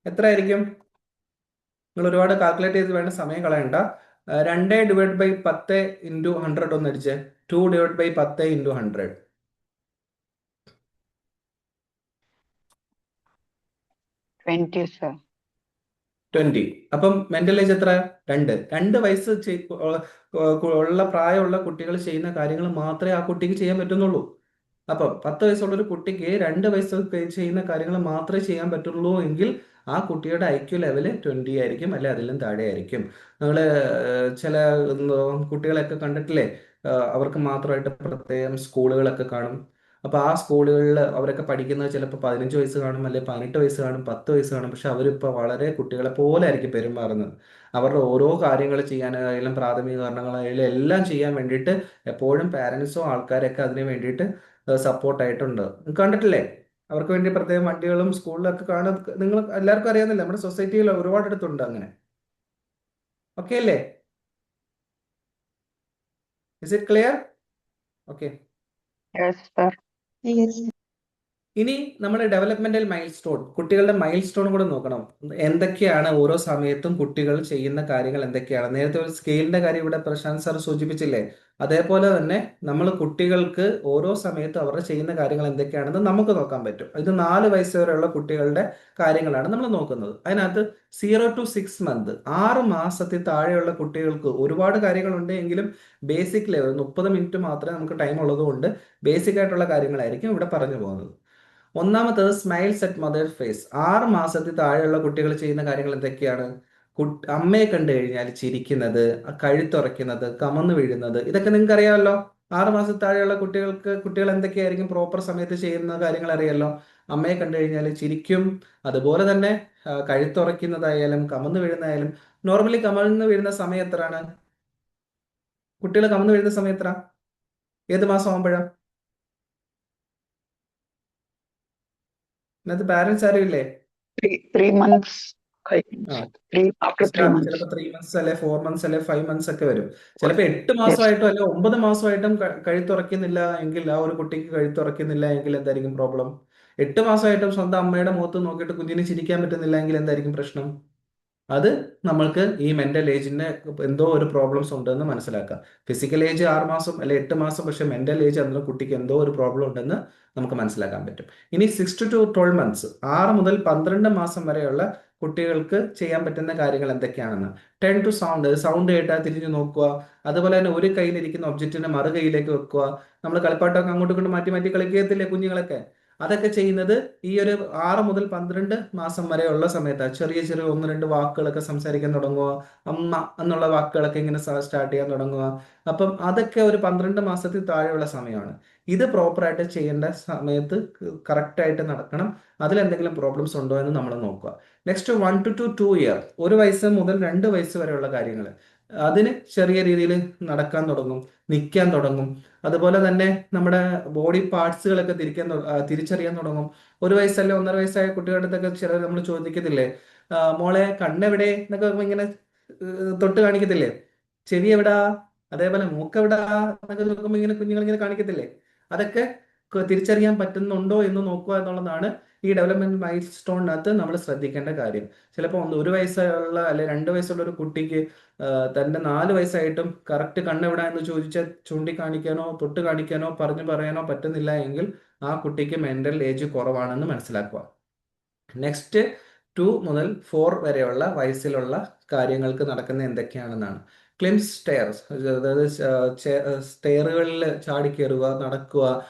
എത്ര ആയിരിക്കും? നിങ്ങൾ ഒരുപാട് കാൽക്കുലേറ്റ് ചെയ്ത് വേണ്ട സമയം കളയണ്ട. 2/10 into 100 ഒന്ന് അടിച്ച് 2/10 into 100. 20, sir. 20. അപ്പം മെന്റൽ ഏജ് എത്ര? 2 വയസ്സ് ഉള്ള പ്രായമുള്ള കുട്ടികൾ ചെയ്യുന്ന കാര്യങ്ങൾ മാത്രമേ ആ കുട്ടിക്ക് ചെയ്യാൻ പറ്റുന്നുള്ളൂ. അപ്പം 10 വയസ്സുള്ള ഒരു കുട്ടിക്ക് 2 വയസ്സ് ചെയ്യുന്ന കാര്യങ്ങൾ മാത്രമേ ചെയ്യാൻ പറ്റുള്ളൂ എങ്കിൽ ആ കുട്ടിയുടെ IQ ലെവല് 20 ആയിരിക്കും, അല്ലെ അതിലും താഴെ ആയിരിക്കും. നിങ്ങൾ ചില കുട്ടികളെയൊക്കെ കണ്ടിട്ടില്ലേ, അവർക്ക് മാത്രമായിട്ട് പ്രത്യേകം സ്കൂളുകളൊക്കെ കാണും. അപ്പൊ ആ സ്കൂളുകളിൽ അവരൊക്കെ പഠിക്കുന്നത് ചിലപ്പോൾ 15 വയസ്സ് കാണും, അല്ലെ 18 വയസ്സ് കാണും, 10 വയസ്സ് കാണും. പക്ഷെ അവരിപ്പോൾ വളരെ കുട്ടികളെ പോലെ ആയിരിക്കും പെരുമാറുന്നത്. അവരുടെ ഓരോ കാര്യങ്ങൾ ചെയ്യാനായാലും പ്രാഥമിക കാരണങ്ങളായാലും എല്ലാം ചെയ്യാൻ വേണ്ടിയിട്ട് എപ്പോഴും പാരൻസോ ആൾക്കാരൊക്കെ അതിന് വേണ്ടിയിട്ട് സപ്പോർട്ടായിട്ടുണ്ട്. കണ്ടിട്ടില്ലേ? അവർക്ക് വേണ്ടി പ്രത്യേകം വണ്ടികളും സ്കൂളിലൊക്കെ കാണും. നിങ്ങൾ എല്ലാവർക്കും അറിയാവുന്നില്ല, നമ്മുടെ സൊസൈറ്റിയിൽ ഒരുപാടിടത്തുണ്ട് അങ്ങനെ. ഓക്കെ അല്ലേ? Is it clear? Okay. Yes, sir. Yes. ഇനി നമ്മുടെ ഡെവലപ്മെന്റൽ മൈൽ സ്റ്റോൺ, കുട്ടികളുടെ മൈൽ സ്റ്റോൺ കൂടെ നോക്കണം. എന്തൊക്കെയാണ് ഓരോ സമയത്തും കുട്ടികൾ ചെയ്യുന്ന കാര്യങ്ങൾ എന്തൊക്കെയാണ്? നേരത്തെ ഒരു സ്കെയിലിന്റെ കാര്യം ഇവിടെ പ്രശാന്ത് സാർ സൂചിപ്പിച്ചില്ലേ? അതേപോലെ തന്നെ നമ്മൾ കുട്ടികൾക്ക് ഓരോ സമയത്തും അവർ ചെയ്യുന്ന കാര്യങ്ങൾ എന്തൊക്കെയാണെന്ന് നമുക്ക് നോക്കാൻ പറ്റും. ഇത് 4 വയസ്സ് വരെയുള്ള കുട്ടികളുടെ കാര്യങ്ങളാണ് നമ്മൾ നോക്കുന്നത്. അതിനകത്ത് 0 to 6 months, 6 മാസത്തിൽ താഴെയുള്ള കുട്ടികൾക്ക് ഒരുപാട് കാര്യങ്ങളുണ്ട് എങ്കിലും ബേസിക് ലെവൽ 30 മിനിറ്റ് മാത്രമേ നമുക്ക് ടൈം ഉള്ളതുകൊണ്ട് ബേസിക് ആയിട്ടുള്ള കാര്യങ്ങളായിരിക്കും ഇവിടെ പറഞ്ഞു പോകുന്നത്. ഒന്നാമത്തത് സ്മൈൽസ് അറ്റ് മദർ ഫേസ്. 6 മാസത്തിൽ താഴെയുള്ള കുട്ടികൾ ചെയ്യുന്ന കാര്യങ്ങൾ എന്തൊക്കെയാണ്? അമ്മയെ കണ്ടു കഴിഞ്ഞാൽ ചിരിക്കുന്നത്, കഴുത്തുറയ്ക്കുന്നത്, കമന്നു വീഴുന്നത്, ഇതൊക്കെ നിങ്ങൾക്ക് അറിയാമല്ലോ. 6 മാസത്തിൽ താഴെയുള്ള കുട്ടികൾ എന്തൊക്കെയായിരിക്കും പ്രോപ്പർ സമയത്ത് ചെയ്യുന്ന കാര്യങ്ങൾ അറിയാമല്ലോ. അമ്മയെ കണ്ടു കഴിഞ്ഞാൽ ചിരിക്കും, അതുപോലെ തന്നെ കഴുത്തുറയ്ക്കുന്നതായാലും കമന്നു വീഴുന്നതായാലും. നോർമലി കമന്നു വീഴുന്ന സമയം എത്രയാണ്? കുട്ടികൾ കമന്നു വീഴുന്ന സമയം എത്ര? ഏത് മാസം ആകുമ്പോഴാണ്? ഇതിനകത്ത് പാരന്റ്സ് ആരും ഇല്ലേ? 3 months. ആ, After 3 months. ചിലപ്പോൾ 3 months അല്ലെ 4 months അല്ലെ 5 months ഒക്കെ വരും. ചിലപ്പോൾ 8 Yes. മാസമായിട്ടും അല്ലെ 9 മാസമായിട്ടും കഴുത്തുറക്കുന്നില്ല എങ്കിൽ, ആ ഒരു കുട്ടിക്ക് കഴുത്തുറക്കുന്നില്ല എങ്കിൽ എന്തായിരിക്കും പ്രോബ്ലം? 8 മാസമായിട്ടും സ്വന്തം അമ്മയുടെ മുഖത്ത് നോക്കിയിട്ട് കുഞ്ഞിന് ചിരിക്കാൻ പറ്റുന്നില്ല എങ്കിൽ എന്തായിരിക്കും പ്രശ്നം? അത് നമ്മൾക്ക് ഈ മെന്റൽ ഏജിന് എന്തോ ഒരു പ്രോബ്ലംസ് ഉണ്ടെന്ന് മനസ്സിലാക്കാം. ഫിസിക്കൽ ഏജ് 6 മാസം അല്ലെ 8 മാസം, പക്ഷെ മെന്റൽ ഏജ് അന്ന് കുട്ടിക്ക് എന്തോ ഒരു പ്രോബ്ലം ഉണ്ടെന്ന് നമുക്ക് മനസ്സിലാക്കാൻ പറ്റും. ഇനി 6 to 12 months, 6 മുതൽ 12 മാസം വരെയുള്ള കുട്ടികൾക്ക് ചെയ്യാൻ പറ്റുന്ന കാര്യങ്ങൾ എന്തൊക്കെയാണെന്ന്. 10 to സൗണ്ട് കേട്ടാൽ തിരിഞ്ഞു നോക്കുക. അതുപോലെ തന്നെ ഒരു കയ്യിലിരിക്കുന്ന ഒബ്ജക്റ്റിനെ മറു കൈയിലേക്ക് വെക്കുക. നമ്മൾ കളിപ്പാട്ടമൊക്കെ അങ്ങോട്ടും ഇങ്ങോട്ടും മാറ്റി മാറ്റി കളിക്കത്തില്ലേ കുഞ്ഞുങ്ങളൊക്കെ? അതൊക്കെ ചെയ്യുന്നത് ഈ ഒരു 6 മുതൽ 12 മാസം വരെയുള്ള സമയത്താണ്. ചെറിയ ചെറിയ 1-2 വാക്കുകളൊക്കെ സംസാരിക്കാൻ തുടങ്ങുക, അമ്മ എന്നുള്ള വാക്കുകളൊക്കെ ഇങ്ങനെ സ്റ്റാർട്ട് ചെയ്യാൻ തുടങ്ങുക. അപ്പം അതൊക്കെ ഒരു 12 മാസത്തിൽ താഴെയുള്ള സമയമാണ്. ഇത് പ്രോപ്പറായിട്ട് ചെയ്യേണ്ട സമയത്ത് കറക്റ്റായിട്ട് നടക്കണം. അതിലെന്തെങ്കിലും പ്രോബ്ലംസ് ഉണ്ടോ എന്ന് നമ്മൾ നോക്കുക. നെക്സ്റ്റ് 1 to 2 ഇയർ, 1 വയസ്സ് മുതൽ 2 വയസ്സ് വരെയുള്ള കാര്യങ്ങൾ, അതിന് ചെറിയ രീതിയിൽ നടക്കാൻ തുടങ്ങും, നിൽക്കാൻ തുടങ്ങും. അതുപോലെ തന്നെ നമ്മുടെ ബോഡി പാർട്സുകളൊക്കെ തിരിച്ചറിയാൻ തുടങ്ങും. 1 വയസ്സല്ലേ 1.5 വയസ്സായ കുട്ടികളുടെ അടുത്തൊക്കെ ചിലർ നമ്മൾ ചോദിക്കത്തില്ലേ, മോളെ കണ്ണെവിടെ എന്നൊക്കെ ഇങ്ങനെ തൊട്ട് കാണിക്കത്തില്ലേ, ചെവി എവിടാ, അതേപോലെ മൂക്കെവിടാ എന്നൊക്കെ നോക്കുമ്പോൾ ഇങ്ങനെ കുഞ്ഞുങ്ങൾ ഇങ്ങനെ കാണിക്കത്തില്ലേ. അതൊക്കെ തിരിച്ചറിയാൻ പറ്റുന്നുണ്ടോ എന്ന് നോക്കുക എന്നുള്ളതാണ് ഈ ഡെവലപ്മെന്റ് മൈൽ സ്റ്റോണിനകത്ത് നമ്മൾ ശ്രദ്ധിക്കേണ്ട കാര്യം. ചിലപ്പോൾ 1 വയസ്സുള്ള അല്ലെ 2 വയസ്സുള്ള ഒരു കുട്ടിക്ക് തന്റെ 4 വയസ്സായിട്ടും കറക്റ്റ് കണ്ണെവിടാ എന്ന് ചോദിച്ചാൽ ചൂണ്ടിക്കാണിക്കാനോ തൊട്ട് കാണിക്കാനോ പറയാനോ പറ്റുന്നില്ല എങ്കിൽ ആ കുട്ടിക്ക് മെന്റൽ ഏജ് കുറവാണെന്ന് മനസ്സിലാക്കുക. നെക്സ്റ്റ് 2 മുതൽ 4 വരെയുള്ള വയസ്സിലുള്ള കാര്യങ്ങൾക്ക് നടക്കുന്ന എന്തൊക്കെയാണെന്നാണ്. ക്ലിംസ് സ്റ്റെയർസ്, അതായത് സ്റ്റെയറുകളിൽ ചാടിക്കയറുക, നടക്കുക.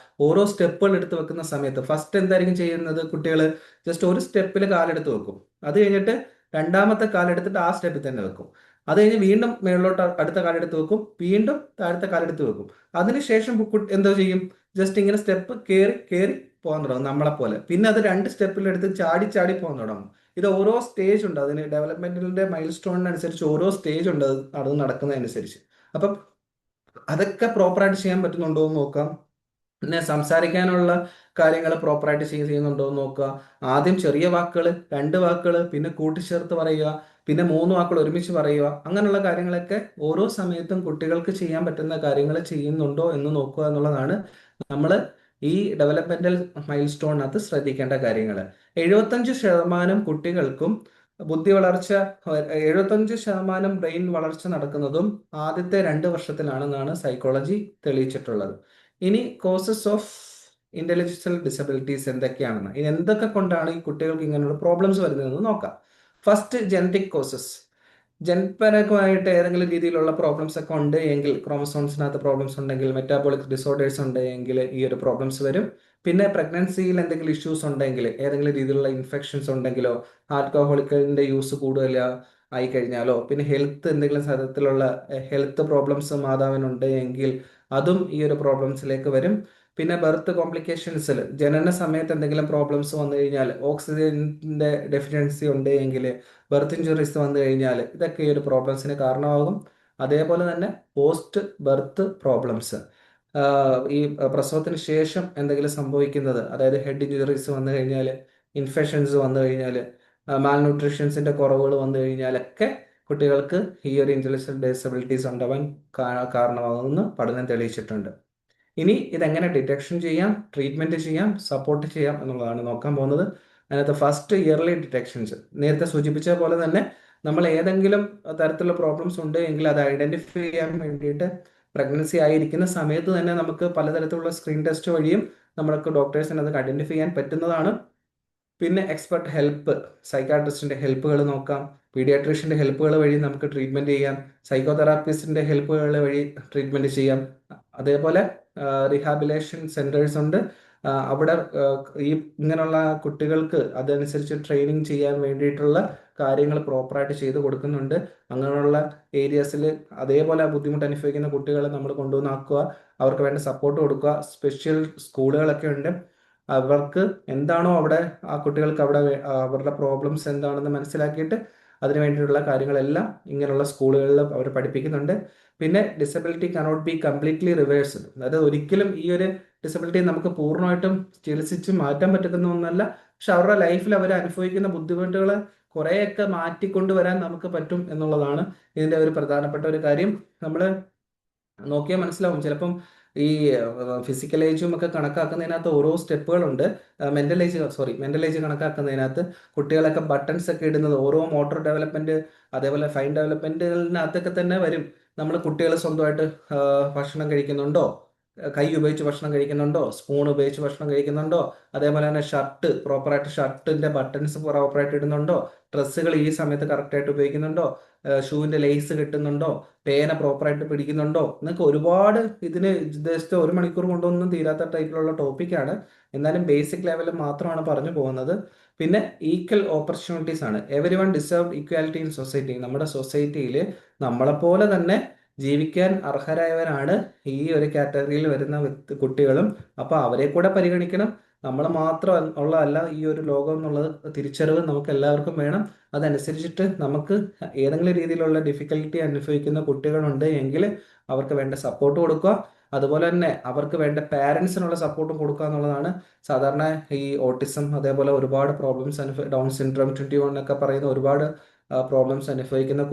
ഓരോ സ്റ്റെപ്പുകൾ എടുത്ത് വെക്കുന്ന സമയത്ത് ഫസ്റ്റ് എന്തായിരിക്കും ചെയ്യുന്നത്, കുട്ടികൾ ജസ്റ്റ് ഒരു സ്റ്റെപ്പിൽ കാലെടുത്ത് വെക്കും. അത് കഴിഞ്ഞിട്ട് രണ്ടാമത്തെ കാലെടുത്തിട്ട് ആ സ്റ്റെപ്പിൽ തന്നെ വെക്കും. അത് കഴിഞ്ഞ് വീണ്ടും മേളിലോട്ട് അടുത്ത കാലെടുത്ത് വെക്കും, വീണ്ടും താഴത്തെ കാലെടുത്ത് വെക്കും. അതിനുശേഷം എന്തോ ചെയ്യും, ജസ്റ്റ് ഇങ്ങനെ സ്റ്റെപ്പ് കയറി പോകാൻ തുടങ്ങും നമ്മളെ പോലെ. പിന്നെ അത് 2 സ്റ്റെപ്പിലെടുത്ത് ചാടി പോകാൻ തുടങ്ങും. ഇത് ഓരോ സ്റ്റേജ് ഉണ്ട്, അതിന് ഡെവലപ്മെന്റിന്റെ മൈൽ സ്റ്റോണിനനുസരിച്ച് ഓരോ സ്റ്റേജ് ഉണ്ട് അത് നടക്കുന്നതനുസരിച്ച്. അപ്പം അതൊക്കെ പ്രോപ്പറായിട്ട് ചെയ്യാൻ പറ്റുന്നുണ്ടോ എന്ന് നോക്കാം. പിന്നെ സംസാരിക്കാനുള്ള കാര്യങ്ങൾ പ്രോപ്പറായിട്ട് ചെയ്യുന്നുണ്ടോ എന്ന് നോക്കുക. ആദ്യം ചെറിയ വാക്കുകൾ, 2 വാക്കുകൾ, പിന്നെ കൂട്ടിച്ചേർത്ത് പറയുക, പിന്നെ 3 വാക്കുകൾ ഒരുമിച്ച് പറയുക. അങ്ങനെയുള്ള കാര്യങ്ങളൊക്കെ ഓരോ സമയത്തും കുട്ടികൾക്ക് ചെയ്യാൻ പറ്റുന്ന കാര്യങ്ങൾ ചെയ്യുന്നുണ്ടോ എന്ന് നോക്കുക എന്നുള്ളതാണ് നമ്മൾ ഈ ഡെവലപ്മെന്റൽ മൈൽ സ്റ്റോണിനകത്ത് ശ്രദ്ധിക്കേണ്ട കാര്യങ്ങൾ. 75% കുട്ടികൾക്കും ബുദ്ധി വളർച്ച, 75% ബ്രെയിൻ വളർച്ച നടക്കുന്നതും ആദ്യത്തെ 2 വർഷത്തിലാണെന്നാണ് സൈക്കോളജി തെളിയിച്ചിട്ടുള്ളത്. ഇനി കോസസ് ഓഫ് ഇന്റലക്ച്വൽ ഡിസബിലിറ്റീസ് എന്തൊക്കെയാണെന്ന്, ഇനി എന്തൊക്കെ കൊണ്ടാണ് ഈ കുട്ടികൾക്ക് ഇങ്ങനെയുള്ള പ്രോബ്ലംസ് വരുന്നതെന്ന് നോക്കാം. First, genetic causes. ജനപരമായിട്ട് ഏതെങ്കിലും രീതിയിലുള്ള പ്രോബ്ലംസ് ഒക്കെ ഉണ്ട് എങ്കിൽ, ക്രോമസോൺസിനകത്ത് പ്രോബ്ലംസ് ഉണ്ടെങ്കിൽ, മെറ്റാബോളിക് ഡിസോർഡേഴ്സ് ഉണ്ട് എങ്കിൽ ഈ ഒരു പ്രോബ്ലംസ് വരും. പിന്നെ പ്രഗ്നൻസിയിൽ എന്തെങ്കിലും ഇഷ്യൂസ് ഉണ്ടെങ്കിൽ, ഏതെങ്കിലും രീതിയിലുള്ള ഇൻഫെക്ഷൻസ് ഉണ്ടെങ്കിലോ, ആൽക്കഹോളിക്കിന്റെ യൂസ് കൂടുതൽ ആയി കഴിഞ്ഞാലോ, പിന്നെ ഹെൽത്ത് എന്തെങ്കിലും തരത്തിലുള്ള ഹെൽത്ത് പ്രോബ്ലംസ് മാതാവിനുണ്ട് എങ്കിൽ അതും ഈ ഒരു പ്രോബ്ലംസിലേക്ക് വരും. പിന്നെ ബർത്ത് കോംപ്ലിക്കേഷൻസിൽ ജനന സമയത്ത് എന്തെങ്കിലും പ്രോബ്ലംസ് വന്നു കഴിഞ്ഞാൽ, ഓക്സിജന്റെ ഡെഫിഷ്യൻസി ഉണ്ട് എങ്കിൽ, ബർത്ത് ഇഞ്ചുറീസ് വന്നു കഴിഞ്ഞാൽ ഇതൊക്കെ ഈ ഒരു പ്രോബ്ലംസിന് കാരണമാകും. അതേപോലെ തന്നെ പോസ്റ്റ് ബർത്ത് പ്രോബ്ലംസ്, ഈ പ്രസവത്തിന് ശേഷം എന്തെങ്കിലും സംഭവിക്കുന്നത്, അതായത് ഹെഡ് ഇഞ്ചുറീസ് വന്നു കഴിഞ്ഞാൽ, ഇൻഫെക്ഷൻസ് വന്നു കഴിഞ്ഞാൽ, മാൽന്യൂട്രീഷൻസിന്റെ കുറവുകൾ വന്നു കഴിഞ്ഞാലൊക്കെ കുട്ടികൾക്ക് ഈ ഒരു ഇന്റലക്ച്വൽ ഡിസബിലിറ്റീസ് ഉണ്ടാവാൻ കാരണമാകുമെന്ന് പഠനം തെളിയിച്ചിട്ടുണ്ട്. ഇനി ഇതെങ്ങനെ ഡിറ്റക്ഷൻ ചെയ്യാം, ട്രീറ്റ്മെന്റ് ചെയ്യാം, സപ്പോർട്ട് ചെയ്യാം എന്നുള്ളതാണ് നോക്കാൻ പോകുന്നത്. അതിനകത്ത് ഫസ്റ്റ്, ഇയർലി ഡിറ്റക്ഷൻസ്. നേരത്തെ സൂചിപ്പിച്ച പോലെ തന്നെ നമ്മൾ ഏതെങ്കിലും തരത്തിലുള്ള പ്രോബ്ലംസ് ഉണ്ട് എങ്കിൽ അത് ഐഡന്റിഫൈ ചെയ്യാൻ വേണ്ടിയിട്ട് പ്രഗ്നൻസി ആയിരിക്കുന്ന സമയത്ത് തന്നെ നമുക്ക് പലതരത്തിലുള്ള സ്ക്രീൻ ടെസ്റ്റ് വഴിയും നമ്മൾക്ക് ഡോക്ടേഴ്സിന് അത് ഐഡന്റിഫൈ ചെയ്യാൻ പറ്റുന്നതാണ്. പിന്നെ എക്സ്പെർട്ട് ഹെൽപ്പ്, സൈക്കാട്രിസ്റ്റിന്റെ ഹെൽപ്പുകൾ നോക്കാം, പീഡിയാട്രീഷ്യന്റെ ഹെൽപ്പുകൾ വഴി നമുക്ക് ട്രീറ്റ്മെന്റ് ചെയ്യാം, സൈക്കോതെറാപ്പിസ്റ്റിന്റെ ഹെൽപ്പുകൾ വഴി ട്രീറ്റ്മെന്റ് ചെയ്യാം. അതേപോലെ റീഹാബിലേഷൻ സെന്റേഴ്സ് ഉണ്ട്, അവിടെ ഈ ഇങ്ങനെയുള്ള കുട്ടികൾക്ക് അതനുസരിച്ച് ട്രെയിനിങ് ചെയ്യാൻ വേണ്ടിയിട്ടുള്ള കാര്യങ്ങൾ പ്രോപ്പറായിട്ട് ചെയ്തു കൊടുക്കുന്നുണ്ട്. അങ്ങനെയുള്ള ഏരിയാസിൽ അതേപോലെ ബുദ്ധിമുട്ട് അനുഭവിക്കുന്ന കുട്ടികളെ നമ്മൾ കൊണ്ടുവന്നാക്കുക, അവർക്ക് വേണ്ട സപ്പോർട്ട് കൊടുക്കുക. സ്പെഷ്യൽ സ്കൂളുകളൊക്കെ ഉണ്ട്, അവർക്ക് എന്താണോ അവിടെ ആ കുട്ടികൾക്ക് അവിടെ അവരുടെ പ്രോബ്ലംസ് എന്താണെന്ന് മനസ്സിലാക്കിയിട്ട് അതിനു വേണ്ടിയിട്ടുള്ള കാര്യങ്ങളെല്ലാം ഇങ്ങനെയുള്ള സ്കൂളുകളിൽ അവർ പഠിപ്പിക്കുന്നുണ്ട്. പിന്നെ disability cannot be completely reversed, അതായത് ഒരിക്കലും ഈ ഒരു ഡിസബിലിറ്റി നമുക്ക് പൂർണ്ണമായിട്ടും ചികിത്സിച്ച് മാറ്റാൻ പറ്റുന്ന ഒന്നല്ല. പക്ഷെ അവരുടെ ലൈഫിൽ അവർ അനുഭവിക്കുന്ന ബുദ്ധിമുട്ടുകൾ കുറേയൊക്കെ മാറ്റിക്കൊണ്ടുവരാൻ നമുക്ക് പറ്റും എന്നുള്ളതാണ് ഇതിന്റെ ഒരു പ്രധാനപ്പെട്ട ഒരു കാര്യം. നമ്മൾ നോക്കിയാൽ മനസ്സിലാവും. ചിലപ്പം ഈ ഫിസിക്കൽ ഏജും ഒക്കെ കണക്കാക്കുന്നതിനകത്ത് ഓരോ സ്റ്റെപ്പുകളുണ്ട്. മെന്റൽ ഏജ് കണക്കാക്കുന്നതിനകത്ത് കുട്ടികളൊക്കെ ബട്ടൺസ് ഒക്കെ ഇടുന്നത് ഓരോ മോട്ടോർ ഡെവലപ്മെന്റ്, അതേപോലെ ഫൈൻ ഡെവലപ്മെന്റുകളിനകത്തൊക്കെ തന്നെ വരും. നമ്മൾ കുട്ടികൾ സ്വന്തമായിട്ട് ഭക്ഷണം കഴിക്കുന്നുണ്ടോ, കൈ ഉപയോഗിച്ച് ഭക്ഷണം കഴിക്കുന്നുണ്ടോ, സ്പൂൺ ഉപയോഗിച്ച് ഭക്ഷണം കഴിക്കുന്നുണ്ടോ, അതേപോലെ തന്നെ ഷർട്ട് പ്രോപ്പറായിട്ട് ഷർട്ടിന്റെ ബട്ടൺസ് പ്രോപ്പറായിട്ട് ഇടുന്നുണ്ടോ, ഡ്രസ്സുകൾ ഈ സമയത്ത് കറക്റ്റായിട്ട് ഉപയോഗിക്കുന്നുണ്ടോ, ഷൂവിന്റെ ലേസ് കിട്ടുന്നുണ്ടോ, പേന പ്രോപ്പറായിട്ട് പിടിക്കുന്നുണ്ടോ എന്നൊക്കെ ഒരുപാട് ഇതിന് ഉദ്ദേശിച്ച 1 മണിക്കൂർ കൊണ്ടൊന്നും തീരാത്ത ടൈപ്പിലുള്ള ടോപ്പിക്കാണ്. എന്നാലും ബേസിക് ലെവലിൽ മാത്രമാണ് പറഞ്ഞു പോകുന്നത്. പിന്നെ ഈക്വൽ ഓപ്പർച്യൂണിറ്റീസ് ആണ്. Every one deserve equality in society. നമ്മുടെ സൊസൈറ്റിയിൽ നമ്മളെപ്പോലെ തന്നെ ജീവിക്കാൻ അർഹരായവരാണ് ഈ ഒരു കാറ്റഗറിയിൽ വരുന്ന കുട്ടികളും. അപ്പോൾ അവരെ കൂടെ പരിഗണിക്കണം. നമ്മൾ മാത്രം ഉള്ളതല്ല ഈ ഒരു ലോകം എന്നുള്ളത് തിരിച്ചറിവ് നമുക്ക് എല്ലാവർക്കും വേണം. അതനുസരിച്ചിട്ട് നമുക്ക് ഏതെങ്കിലും രീതിയിലുള്ള ഡിഫിക്കൽറ്റി അനുഭവിക്കുന്ന കുട്ടികളുണ്ട് എങ്കിൽ അവർക്ക് വേണ്ട സപ്പോർട്ട് കൊടുക്കുക. അതുപോലെ തന്നെ അവർക്ക് വേണ്ട പാരൻസിനുള്ള സപ്പോർട്ടും കൊടുക്കുക എന്നുള്ളതാണ്. സാധാരണ ഈ ഓട്ടിസം അതേപോലെ ഒരുപാട് പ്രോബ്ലംസ് ഡൗൺ സിൻഡ്രോം 21 ഒക്കെ പറയുന്ന ഒരുപാട് പ്രോബ്ലംസ് അനുഭവിക്കുന്ന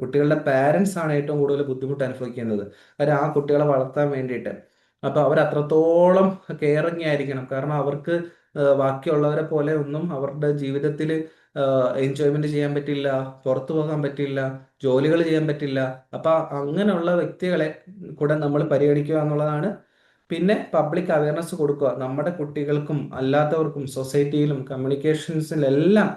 കുട്ടികളുടെ പാരൻസ് ആണ് ഏറ്റവും കൂടുതൽ ബുദ്ധിമുട്ട് അനുഭവിക്കുന്നത്. കാര്യം ആ കുട്ടികളെ വളർത്താൻ വേണ്ടിയിട്ട്. അപ്പോൾ അവർ അത്രത്തോളം കെയറിങ് ആയിരിക്കണം. കാരണം അവർക്ക് ബാക്കിയുള്ളവരെ പോലെ ഒന്നും അവരുടെ ജീവിതത്തിൽ എൻജോയ്മെന്റ് ചെയ്യാൻ പറ്റില്ല, പുറത്തു പോകാൻ പറ്റില്ല, ജോലികൾ ചെയ്യാൻ പറ്റില്ല. അപ്പൊ അങ്ങനെയുള്ള വ്യക്തികളെ കൂടെ നമ്മൾ പരിഗണിക്കുക എന്നുള്ളതാണ്. പിന്നെ പബ്ലിക് അവയർനെസ് കൊടുക്കുക. നമ്മുടെ കുട്ടികൾക്കും അല്ലാത്തവർക്കും സൊസൈറ്റിയിലും കമ്മ്യൂണിക്കേഷൻസിലെല്ലാം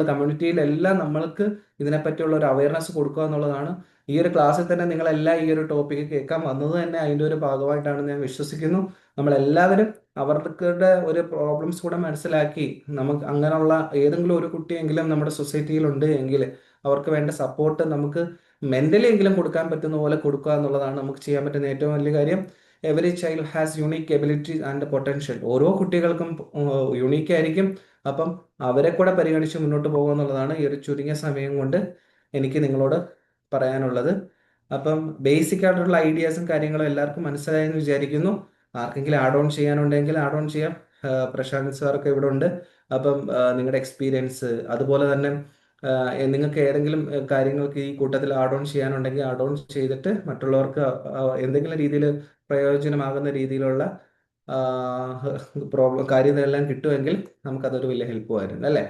കമ്മ്യൂണിറ്റിയിലെല്ലാം നമ്മൾക്ക് ഇതിനെപ്പറ്റിയുള്ള ഒരു അവയർനെസ് കൊടുക്കുക എന്നുള്ളതാണ്. ഈ ഒരു ക്ലാസ്സിൽ തന്നെ നിങ്ങളെല്ലാം ഈ ഒരു ടോപ്പിക്ക് കേൾക്കാൻ വന്നത് തന്നെ അതിൻ്റെ ഒരു ഭാഗമായിട്ടാണ് ഞാൻ വിശ്വസിക്കുന്നു. നമ്മളെല്ലാവരും അവരുടെ ഒരു പ്രോബ്ലംസ് കൂടെ മനസ്സിലാക്കി നമുക്ക് അങ്ങനെയുള്ള ഏതെങ്കിലും ഒരു കുട്ടിയെങ്കിലും നമ്മുടെ സൊസൈറ്റിയിൽ ഉണ്ട് എങ്കിൽ അവർക്ക് വേണ്ട സപ്പോർട്ട് നമുക്ക് മെന്റലി എങ്കിലും കൊടുക്കാൻ പറ്റുന്ന പോലെ കൊടുക്കുക എന്നുള്ളതാണ് നമുക്ക് ചെയ്യാൻ പറ്റുന്ന ഏറ്റവും വലിയ കാര്യം. Every child has unique ability and potential. ഓരോ കുട്ടികൾക്കും യുണീക്ക് ആയിരിക്കും. അപ്പം അവരെ കൂടെ പരിഗണിച്ച് മുന്നോട്ട് പോകുക എന്നുള്ളതാണ് ഈ ഒരു ചുരുങ്ങിയ സമയം കൊണ്ട് എനിക്ക് നിങ്ങളോട് പറയാനുള്ളത്. അപ്പം ബേസിക് ആയിട്ടുള്ള ഐഡിയാസും കാര്യങ്ങളും എല്ലാവർക്കും മനസ്സിലായെന്ന് വിചാരിക്കുന്നു. ആർക്കെങ്കിലും ആഡ് ഓൺ ചെയ്യാനുണ്ടെങ്കിൽ ആഡ് ഓൺ ചെയ്യാം. പ്രശാന്ത് സാറൊക്കെ ഇവിടെ ഉണ്ട്. അപ്പം നിങ്ങളുടെ എക്സ്പീരിയൻസ് അതുപോലെ തന്നെ നിങ്ങൾക്ക് ഏതെങ്കിലും കാര്യങ്ങൾക്ക് ഈ കൂട്ടത്തിൽ ആഡ് ഓൺ ചെയ്യാനുണ്ടെങ്കിൽ ആഡ് ഓൺ ചെയ്തിട്ട് മറ്റുള്ളവർക്ക് എന്തെങ്കിലും രീതിയിൽ പ്രയോജനമാകുന്ന രീതിയിലുള്ള കാര്യങ്ങളെല്ലാം കിട്ടുമെങ്കിൽ നമുക്കതൊരു വലിയ ഹെൽപ്പുമായിരുന്നു അല്ലേ.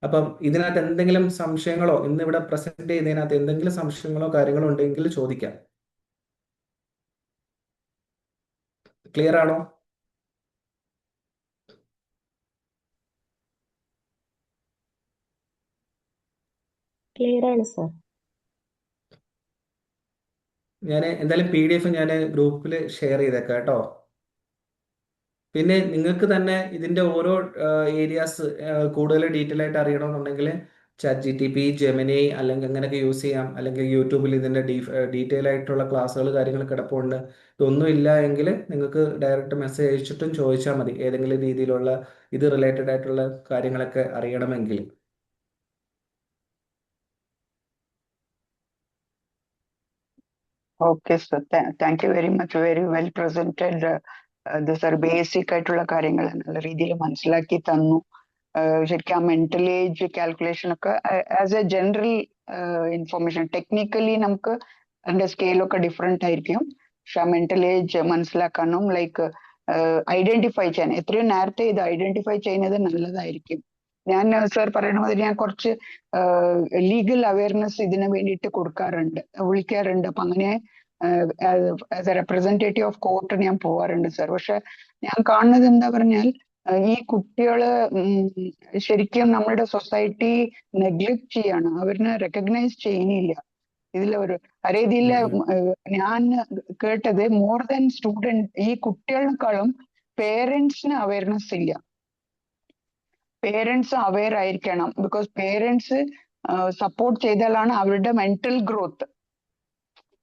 അപ്പം ഇതിനകത്ത് എന്തെങ്കിലും സംശയങ്ങളോ ഇന്നിവിടെ പ്രസന്റ് ചെയ്യുന്നതിനകത്ത് എന്തെങ്കിലും സംശയങ്ങളോ കാര്യങ്ങളോ ഉണ്ടെങ്കിൽ ചോദിക്കാം. ക്ലിയർ ആണോ? ക്ലിയർ ആണ് സർ. ഞാൻ എന്തായാലും PDF ഞാൻ ഗ്രൂപ്പിൽ ഷെയർ ചെയ്തേക്കാം കേട്ടോ. പിന്നെ നിങ്ങൾക്ക് തന്നെ ഇതിന്റെ ഓരോ ഏരിയാസ് കൂടുതൽ ഡീറ്റെയിൽ ആയിട്ട് അറിയണമെന്നുണ്ടെങ്കിൽ ChatGPT, ജെമിനി അല്ലെങ്കിൽ അങ്ങനെയൊക്കെ യൂസ് ചെയ്യാം. അല്ലെങ്കിൽ യൂട്യൂബിൽ ഇതിന്റെ ഡീറ്റെയിൽ ആയിട്ടുള്ള ക്ലാസ്സുകൾ കാര്യങ്ങൾ കിടപ്പുണ്ട്. ഇതൊന്നും ഇല്ല എങ്കിൽ നിങ്ങൾക്ക് ഡയറക്റ്റ് മെസ്സേജ് അയച്ചിട്ടും ചോദിച്ചാൽ മതി ഏതെങ്കിലും രീതിയിലുള്ള ഇത് റിലേറ്റഡ് ആയിട്ടുള്ള കാര്യങ്ങളൊക്കെ അറിയണമെങ്കിൽ. Okay sir, thank you very much. Very well presented. ഇത് സർ ബേസിക് ആയിട്ടുള്ള കാര്യങ്ങൾ നല്ല രീതിയിൽ മനസ്സിലാക്കി തന്നു. ശരിക്കും ആ മെന്റൽ ഏജ് കാൽക്കുലേഷൻ ഒക്കെ as A general information, technically നമുക്ക് അതിന്റെ സ്കെയിലൊക്കെ ഡിഫറെന്റ് ആയിരിക്കും. പക്ഷെ ആ മെന്റൽ ഏജ് മനസ്സിലാക്കാനും ലൈക്ക് ഐഡന്റിഫൈ ചെയ്യാൻ എത്രയും നേരത്തെ ഇത് ഐഡന്റിഫൈ ചെയ്യുന്നത് നല്ലതായിരിക്കും. ഞാൻ സർ പറയണ മാതിരി ഞാൻ കുറച്ച് ലീഗൽ അവയർനെസ് ഇതിനു വേണ്ടിയിട്ട് കൊടുക്കാറുണ്ട്, വിളിക്കാറുണ്ട്. അപ്പൊ അങ്ങനെ as A representative of court ഞാൻ പോവാറുണ്ട് സർ. പക്ഷെ ഞാൻ കാണുന്നത് എന്താ പറഞ്ഞാൽ ഈ കുട്ടികള് ശരിക്കും നമ്മുടെ സൊസൈറ്റി നെഗ്ലക്ട് ചെയ്യാണ്, അവരിനെ റെക്കഗ്നൈസ് ചെയ്യുന്നില്ല. ഇതിലെ ഒരു രീതിയില് ഞാൻ കേട്ടത് മോർ ദാൻ സ്റ്റുഡന്റ് ഈ കുട്ടികളെക്കാളും പേരൻസിന് അവയർനെസ് ഇല്ല. പേരൻസ് അവെയർ ആയിരിക്കണം. ബിക്കോസ് പേരൻസ് സപ്പോർട്ട് ചെയ്താലാണ് അവരുടെ മെന്റൽ ഗ്രോത്ത്,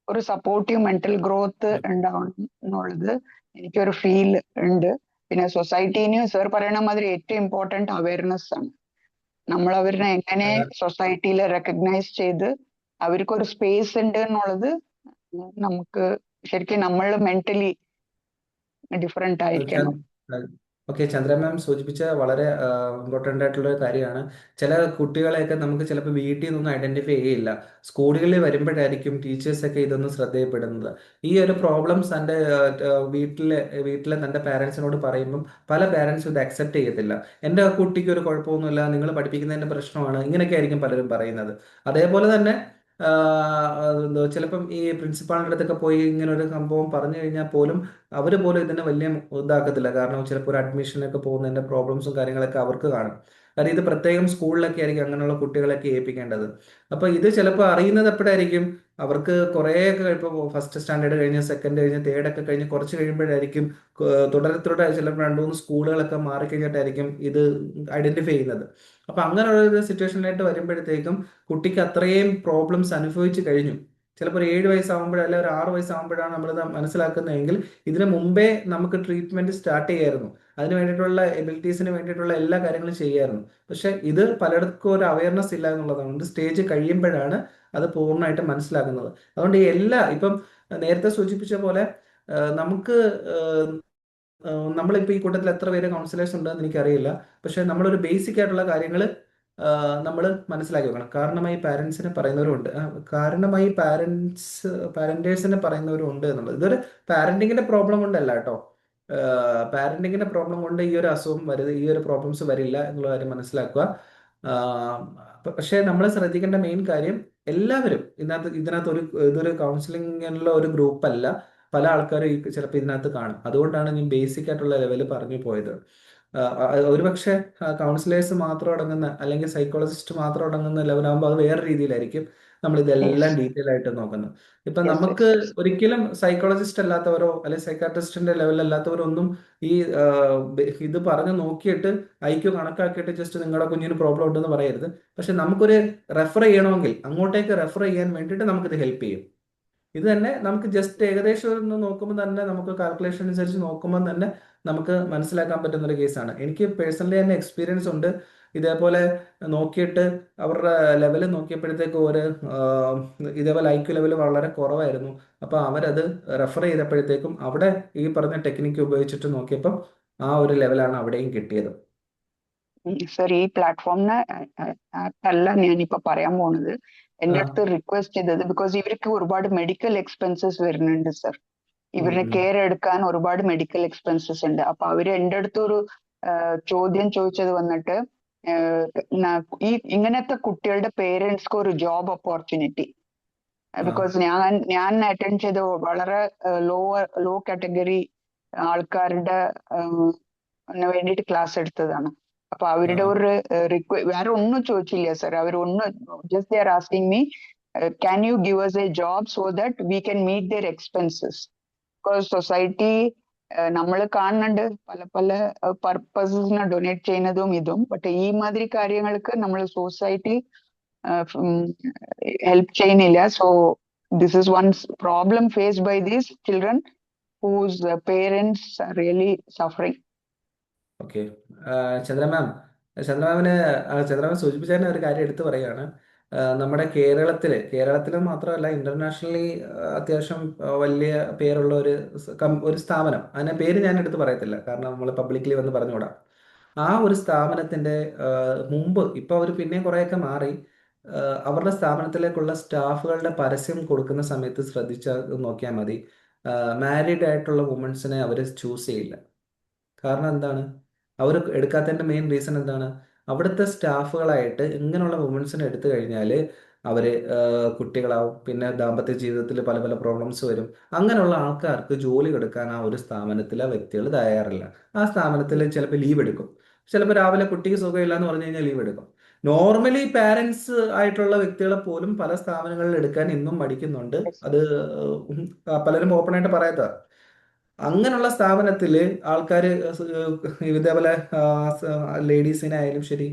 ഒരു സപ്പോർട്ടീവ് മെന്റൽ ഗ്രോത്ത് ഉണ്ടാവണം എന്നുള്ളത് എനിക്കൊരു ഫീൽ ഉണ്ട്. പിന്നെ സൊസൈറ്റീന് സർ പറയണ മാതിരി ഏറ്റവും ഇമ്പോർട്ടന്റ് അവയർനെസ് ആണ്. നമ്മൾ അവരിനെ എങ്ങനെ സൊസൈറ്റിയിൽ റെക്കഗ്നൈസ് ചെയ്ത് അവർക്കൊരു സ്പേസ് ഉണ്ട് എന്നുള്ളത് നമുക്ക് ശരിക്കും നമ്മൾ മെന്റലി ഡിഫറെന്റ് ആയിരിക്കണം. ഓക്കെ, ചന്ദ്ര മാം സൂചിപ്പിച്ച വളരെ ഇമ്പോർട്ടൻ്റ് ആയിട്ടുള്ള ഒരു കാര്യമാണ്. ചില കുട്ടികളെയൊക്കെ നമുക്ക് ചിലപ്പോൾ വീട്ടിൽ നിന്നൊന്നും ഐഡന്റിഫൈ ചെയ്യില്ല. സ്കൂളുകളിൽ വരുമ്പോഴായിരിക്കും ടീച്ചേഴ്സൊക്കെ ഇതൊന്നും ശ്രദ്ധയപ്പെടുന്നത്. ഈ ഒരു പ്രോബ്ലംസ് തൻ്റെ വീട്ടിലെ തൻ്റെ പാരൻസിനോട് പറയുമ്പം പല പാരൻസും ഇത് അക്സെപ്റ്റ് ചെയ്യത്തില്ല. എൻ്റെ കുട്ടിക്ക് ഒരു കുഴപ്പമൊന്നുമില്ല, നിങ്ങൾ പഠിപ്പിക്കുന്നതിൻ്റെ പ്രശ്നമാണ്, ഇങ്ങനെയൊക്കെ ആയിരിക്കും പലരും പറയുന്നത്. അതേപോലെ തന്നെ എന്തോ ചിലപ്പം ഈ പ്രിൻസിപ്പാളിൻ്റെ അടുത്തൊക്കെ പോയി ഇങ്ങനെ ഒരു സംഭവം പറഞ്ഞു കഴിഞ്ഞാൽ പോലും അവർ പോലും ഇതിനെ വലിയ ഇതാക്കത്തില്ല. കാരണം ചിലപ്പോൾ ഒരു അഡ്മിഷനൊക്കെ പോകുന്നതിൻ്റെ പ്രോബ്ലംസും കാര്യങ്ങളൊക്കെ അവർക്ക് കാണും. കാരണം ഇത് പ്രത്യേകം സ്കൂളിലൊക്കെ ആയിരിക്കും അങ്ങനെയുള്ള കുട്ടികളൊക്കെ ഏൽപ്പിക്കേണ്ടത്. അപ്പോൾ ഇത് ചിലപ്പോൾ അറിയുന്നത് എപ്പോഴായിരിക്കും, അവർക്ക് കുറേയൊക്കെ ഇപ്പോൾ ഫസ്റ്റ് സ്റ്റാൻഡേർഡ് കഴിഞ്ഞ് സെക്കൻഡ് കഴിഞ്ഞ് തേർഡൊക്കെ കഴിഞ്ഞ് കുറച്ച് കഴിയുമ്പോഴായിരിക്കും തുടരെ ചിലപ്പോൾ 2-3 സ്കൂളുകളൊക്കെ മാറിക്കഴിഞ്ഞിട്ടായിരിക്കും ഇത് ഐഡന്റിഫൈ ചെയ്യുന്നത്. അപ്പൊ അങ്ങനെയുള്ള ഒരു സിറ്റുവേഷനിലായിട്ട് വരുമ്പോഴത്തേക്കും കുട്ടിക്ക് അത്രയും പ്രോബ്ലംസ് അനുഭവിച്ചു കഴിഞ്ഞു. ചിലപ്പോൾ ഒരു 7 വയസ്സാകുമ്പോഴോ അല്ലെങ്കിൽ ഒരു 6 വയസ്സാകുമ്പോഴാണ് നമ്മളിത് മനസ്സിലാക്കുന്നതെങ്കിൽ ഇതിനു മുമ്പേ നമുക്ക് ട്രീറ്റ്മെന്റ് സ്റ്റാർട്ട് ചെയ്യായിരുന്നു. അതിന് വേണ്ടിയിട്ടുള്ള എബിലിറ്റീസിന് വേണ്ടിയിട്ടുള്ള എല്ലാ കാര്യങ്ങളും ചെയ്യായിരുന്നു. പക്ഷെ ഇത് പലയിടത്തും ഒരു അവയർനെസ് ഇല്ല എന്നുള്ളതാണ്. സ്റ്റേജ് കഴിയുമ്പോഴാണ് അത് പൂർണ്ണമായിട്ട് മനസ്സിലാക്കുന്നത്. അതുകൊണ്ട് ഈ ഇപ്പം നേരത്തെ സൂചിപ്പിച്ച പോലെ നമുക്ക് നമ്മളിപ്പോൾ ഈ കൂട്ടത്തിൽ എത്ര പേര് കൗൺസിലേഴ്സ് ഉണ്ടെന്ന് എനിക്കറിയില്ല. പക്ഷെ നമ്മളൊരു ബേസിക് ആയിട്ടുള്ള കാര്യങ്ങൾ നമ്മൾ മനസ്സിലാക്കി വെക്കണം. കാരണമായി പാരൻസിനെ പറയുന്നവരുണ്ട്, കാരണമായി പാരന്റേഴ്സിനെ പറയുന്നവരും ഉണ്ട് എന്നുള്ളത്. ഇതൊരു പാരന്റിങ്ങിന്റെ പ്രോബ്ലം കൊണ്ടല്ല കേട്ടോ. പാരന്റിങ്ങിന്റെ പ്രോബ്ലം കൊണ്ട് ഈ ഒരു അസുഖം ഈ ഒരു പ്രോബ്ലംസ് വരില്ല എന്നുള്ള കാര്യം മനസ്സിലാക്കുക. പക്ഷേ നമ്മൾ ശ്രദ്ധിക്കേണ്ട മെയിൻ കാര്യം, എല്ലാവരും ഇതൊരു കൗൺസിലിങ്ങിനുള്ള ഒരു ഗ്രൂപ്പ് അല്ല. പല ആൾക്കാരും ചിലപ്പോൾ ഇതിനകത്ത് കാണും. അതുകൊണ്ടാണ് ഞാൻ ബേസിക് ആയിട്ടുള്ള ലെവൽ പറഞ്ഞു പോയത്. ഒരുപക്ഷെ കൗൺസിലേഴ്സ് മാത്രം അടങ്ങുന്ന അല്ലെങ്കിൽ സൈക്കോളജിസ്റ്റ് മാത്രം അടങ്ങുന്ന ലെവലാകുമ്പോൾ അത് വേറെ രീതിയിലായിരിക്കും നമ്മൾ ഇതെല്ലാം ഡീറ്റെയിൽ ആയിട്ട് നോക്കുന്നത്. ഇപ്പൊ നമുക്ക് ഒരിക്കലും സൈക്കോളജിസ്റ്റ് അല്ലാത്തവരോ അല്ലെങ്കിൽ സൈക്കാട്രിസ്റ്റിന്റെ ലെവലല്ലാത്തവരോ ഒന്നും ഈ ഇത് പറഞ്ഞു നോക്കിയിട്ട് ഐക്യു കണക്കാക്കിയിട്ട് ജസ്റ്റ് നിങ്ങളുടെ കുഞ്ഞിന് പ്രോബ്ലം ഉണ്ടെന്ന് പറയരുത്. പക്ഷെ നമുക്കൊരു റെഫർ ചെയ്യണമെങ്കിൽ അങ്ങോട്ടേക്ക് റെഫർ ചെയ്യാൻ വേണ്ടിയിട്ട് നമുക്കിത് ഹെൽപ്പ് ചെയ്യും. ഇത് തന്നെ നമുക്ക് ജസ്റ്റ് ഏകദേശം ഒന്ന് നോക്കുമ്പോൾ തന്നെ നമുക്ക് കാൽക്കുലേഷൻ അനുസരിച്ച് നോക്കുമ്പോൾ തന്നെ നമുക്ക് മനസ്സിലാക്കാൻ പറ്റുന്ന ഒരു കേസാണ്. എനിക്ക് പേഴ്സണലി തന്നെ എക്സ്പീരിയൻസ് ഉണ്ട്. ഇതേപോലെ നോക്കിയിട്ട് അവരുടെ ലെവൽ നോക്കിയപ്പോഴത്തേക്ക് ഇതേപോലെ ഐക്യു ലെവൽ വളരെ കുറവായിരുന്നു. അപ്പോൾ അവരത് റെഫർ ചെയ്തപ്പോഴത്തേക്കും അവിടെ ഈ പറഞ്ഞ ടെക്നിക്ക് ഉപയോഗിച്ചിട്ട് നോക്കിയപ്പോൾ ആ ഒരു ലെവലാണ് അവിടെയും കിട്ടിയത്. സർ, ഈ പ്ലാറ്റ്ഫോമിന് അല്ല ഞാനിപ്പോ പറയാൻ പോണത്. എന്റെ അടുത്ത് റിക്വസ്റ്റ് ചെയ്തത്, ബിക്കോസ് ഇവർക്ക് ഒരുപാട് മെഡിക്കൽ എക്സ്പെൻസസ് വരുന്നുണ്ട് സർ. ഇവരുടെ കെയർ എടുക്കാൻ ഒരുപാട് മെഡിക്കൽ എക്സ്പെൻസസ് ഉണ്ട്. അപ്പൊ അവര് എന്റെ അടുത്ത് ഒരു ചോദ്യം ചോദിച്ചത് വന്നിട്ട്, ഇങ്ങനത്തെ കുട്ടികളുടെ പേരൻസ്ക്ക് ഒരു ജോബ് ഓപ്പർച്യൂണിറ്റി, ബിക്കോസ് ഞാൻ അറ്റൻഡ് ചെയ്ത വളരെ ലോ കാറ്റഗറി ആൾക്കാരുടെ വേണ്ടിയിട്ട് ക്ലാസ് എടുത്തതാണ്. അപ്പൊ അവരുടെ ഒരു വേറെ ഒന്നും ചോദിച്ചില്ല sir. Just they are asking me, can you give us a job so that we can meet their expenses. Because society നമ്മൾ കാണുന്നുണ്ട് പല പല പർപ്പസിന് ഡൊനേറ്റ് ചെയ്യുന്നതും ഇതും. ബട്ട് ഈ മാതിരി കാര്യങ്ങൾക്ക് നമ്മൾ സൊസൈറ്റി ഹെൽപ്പ് ചെയ്യുന്നില്ല. So this is one problem faced by these children whose parents are really suffering. Okay, Chandra ma'am സൂചിപ്പിച്ച തന്നെ ഒരു കാര്യം എടുത്തു പറയുകയാണ്. നമ്മുടെ കേരളത്തിൽ മാത്രമല്ല, ഇന്റർനാഷണലി അത്യാവശ്യം വലിയ പേരുള്ള ഒരു സ്ഥാപനം, അതിനെ പേര് ഞാൻ എടുത്ത് പറയത്തില്ല കാരണം നമ്മൾ പബ്ലിക്കലി വന്ന് പറഞ്ഞുകൂടാ. ആ ഒരു സ്ഥാപനത്തിന്റെ മുമ്പ് ഇപ്പൊ അവർ പിന്നെയും കുറേയൊക്കെ മാറി. അവരുടെ സ്ഥാപനത്തിലേക്കുള്ള സ്റ്റാഫുകളുടെ പരസ്യം കൊടുക്കുന്ന സമയത്ത് ശ്രദ്ധിച്ചാൽ നോക്കിയാൽ മതി, മാരീഡ് ആയിട്ടുള്ള വുമൻസിനെ അവർ ചൂസ് ചെയ്യില്ല. കാരണം എന്താണ്? അവർ എടുക്കാത്തതിൻ്റെ മെയിൻ റീസൺ എന്താണ്? അവിടുത്തെ സ്റ്റാഫുകളായിട്ട് ഇങ്ങനെയുള്ള വുമൻസിനെ എടുത്തു കഴിഞ്ഞാൽ അവർ കുട്ടികളാവും, പിന്നെ ദാമ്പത്യ ജീവിതത്തിൽ പല പല പ്രോബ്ലംസ് വരും. അങ്ങനെയുള്ള ആൾക്കാർക്ക് ജോലി കൊടുക്കാൻ ആ ഒരു സ്ഥാപനത്തിലെ വ്യക്തികൾ തയ്യാറില്ല. ആ സ്ഥാപനത്തിൽ ചിലപ്പോൾ ലീവ് എടുക്കും. ചിലപ്പോൾ രാവിലെ കുട്ടിക്ക് സുഖമില്ല എന്ന് പറഞ്ഞു കഴിഞ്ഞാൽ ലീവ് എടുക്കും. നോർമലി പാരൻസ് ആയിട്ടുള്ള വ്യക്തികളെ പോലും പല സ്ഥാപനങ്ങളിൽ എടുക്കാൻ ഇന്നും മടിക്കുന്നുണ്ട്. അത് പലരും ഓപ്പൺ ആയിട്ട് പറയാത്തതാണ്. അങ്ങനെയുള്ള സ്ഥാപനത്തിൽ ആൾക്കാർ ഇതേപോലെ ലേഡീസിനെ ആയാലും ശരി,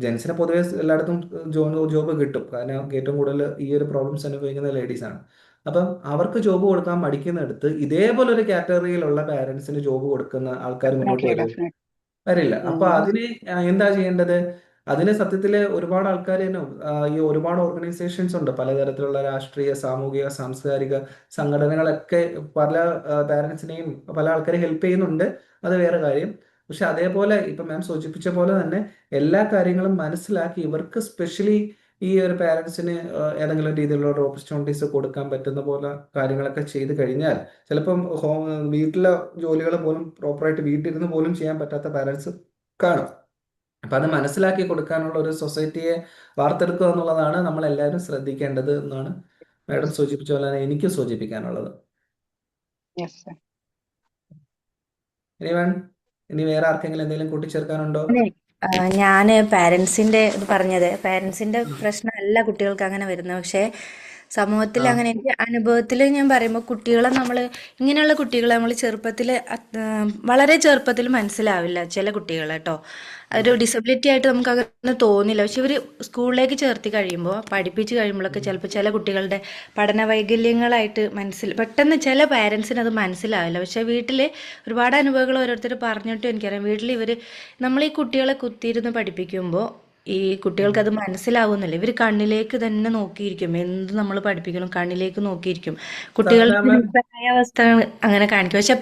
ജെൻസിനെ പൊതുവെ എല്ലായിടത്തും ജോബ് കിട്ടും. കാരണം ഏറ്റവും കൂടുതൽ ഈ ഒരു പ്രോബ്ലംസ് അനുഭവിക്കുന്ന ലേഡീസാണ്. അപ്പം അവർക്ക് ജോബ് കൊടുക്കാൻ മടിക്കുന്നിടത്ത് ഇതേപോലെ ഒരു കാറ്റഗറിയിലുള്ള പാരൻസിന് ജോബ് കൊടുക്കുന്ന ആൾക്കാർ മുന്നോട്ട് വരില്ല. അപ്പൊ അതിന് എന്താ ചെയ്യേണ്ടത്? അതിന് സത്യത്തില് ഒരുപാട് ആൾക്കാർ തന്നെ ഈ ഒരുപാട് ഓർഗനൈസേഷൻസ് ഉണ്ട്, പലതരത്തിലുള്ള രാഷ്ട്രീയ, സാമൂഹിക, സാംസ്കാരിക സംഘടനകളൊക്കെ പല പാരൻസിനെയും പല ആൾക്കാരെ ഹെൽപ്പ് ചെയ്യുന്നുണ്ട്. അത് വേറെ കാര്യം. പക്ഷെ അതേപോലെ ഇപ്പൊ മാം സൂചിപ്പിച്ച പോലെ തന്നെ എല്ലാ കാര്യങ്ങളും മനസ്സിലാക്കി ഇവർക്ക് സ്പെഷ്യലി ഈ ഒരു പാരൻസിന് ഏതെങ്കിലും രീതിയിലുള്ള ഒരു ഓപ്പർച്യൂണിറ്റീസ് കൊടുക്കാൻ പറ്റുന്ന പോലെ കാര്യങ്ങളൊക്കെ ചെയ്ത് കഴിഞ്ഞാൽ ചിലപ്പം വീട്ടിലെ ജോലികൾ പോലും പ്രോപ്പറായിട്ട് വീട്ടിലിരുന്ന് പോലും ചെയ്യാൻ പറ്റാത്ത പാരൻസ് കാണും. അപ്പൊ അത് മനസ്സിലാക്കി കൊടുക്കാനുള്ള ഒരു സൊസൈറ്റിയെ വാർത്തെടുക്കുക എന്നുള്ളതാണ് നമ്മൾ എല്ലാവരും ശ്രദ്ധിക്കേണ്ടത് എന്നാണ് മാഡം സൂചിപ്പിച്ച പോലെ തന്നെ എനിക്ക് സൂചിപ്പിക്കാനുള്ളത്. Yes sir. ഇനി വേറെ ആർക്കെങ്കിലും എന്തെങ്കിലും കൂട്ടിച്ചേർക്കാനുണ്ടോ? ഞാന് പാരൻസിന്റെ ഇത് പറഞ്ഞത്, പാരൻസിന്റെ പ്രശ്നമല്ല കുട്ടികൾക്ക് അങ്ങനെ വരുന്നത്. പക്ഷേ സമൂഹത്തിൽ ആ അങ്ങനെ എനിക്ക് അനുഭവത്തിൽ ഞാൻ പറയുമ്പോൾ കുട്ടികളെ നമ്മൾ ഇങ്ങനെയുള്ള കുട്ടികളെ നമ്മൾ ചെറുപ്പത്തിൽ വളരെ ചെറുപ്പത്തിൽ മനസ്സിലാവില്ല ചില കുട്ടികളെ കേട്ടോ. ഒരു ഡിസബിലിറ്റി ആയിട്ട് നമുക്ക് അങ്ങനെ തോന്നില്ല. പക്ഷെ ഇവർ സ്കൂളിലേക്ക് ചേർത്തി കഴിയുമ്പോൾ പഠിപ്പിച്ച് കഴിയുമ്പോഴൊക്കെ ചിലപ്പോൾ ചില കുട്ടികളുടെ പഠന വൈകല്യങ്ങളായിട്ട് പെട്ടെന്ന് ചില പാരൻസിന് അത് മനസ്സിലാവില്ല. പക്ഷെ വീട്ടിൽ ഒരുപാട് അനുഭവങ്ങൾ ഓരോരുത്തർ പറഞ്ഞിട്ടും എനിക്കറിയാം. വീട്ടിൽ നമ്മൾ ഈ കുട്ടികളെ കുത്തിയിരുന്ന് പഠിപ്പിക്കുമ്പോൾ ഈ കുട്ടികൾക്ക് അത് മനസ്സിലാവുന്നില്ല. ഇവർ കണ്ണിലേക്ക് തന്നെ നോക്കിയിരിക്കും. എന്ത് നമ്മൾ പഠിപ്പിക്കണം കണ്ണിലേക്ക് നോക്കിയിരിക്കും. കുട്ടികൾക്ക് സത്യാമ്മ പ്രായാവസ്ഥ അങ്ങനെ കാണിക്കും. പക്ഷെ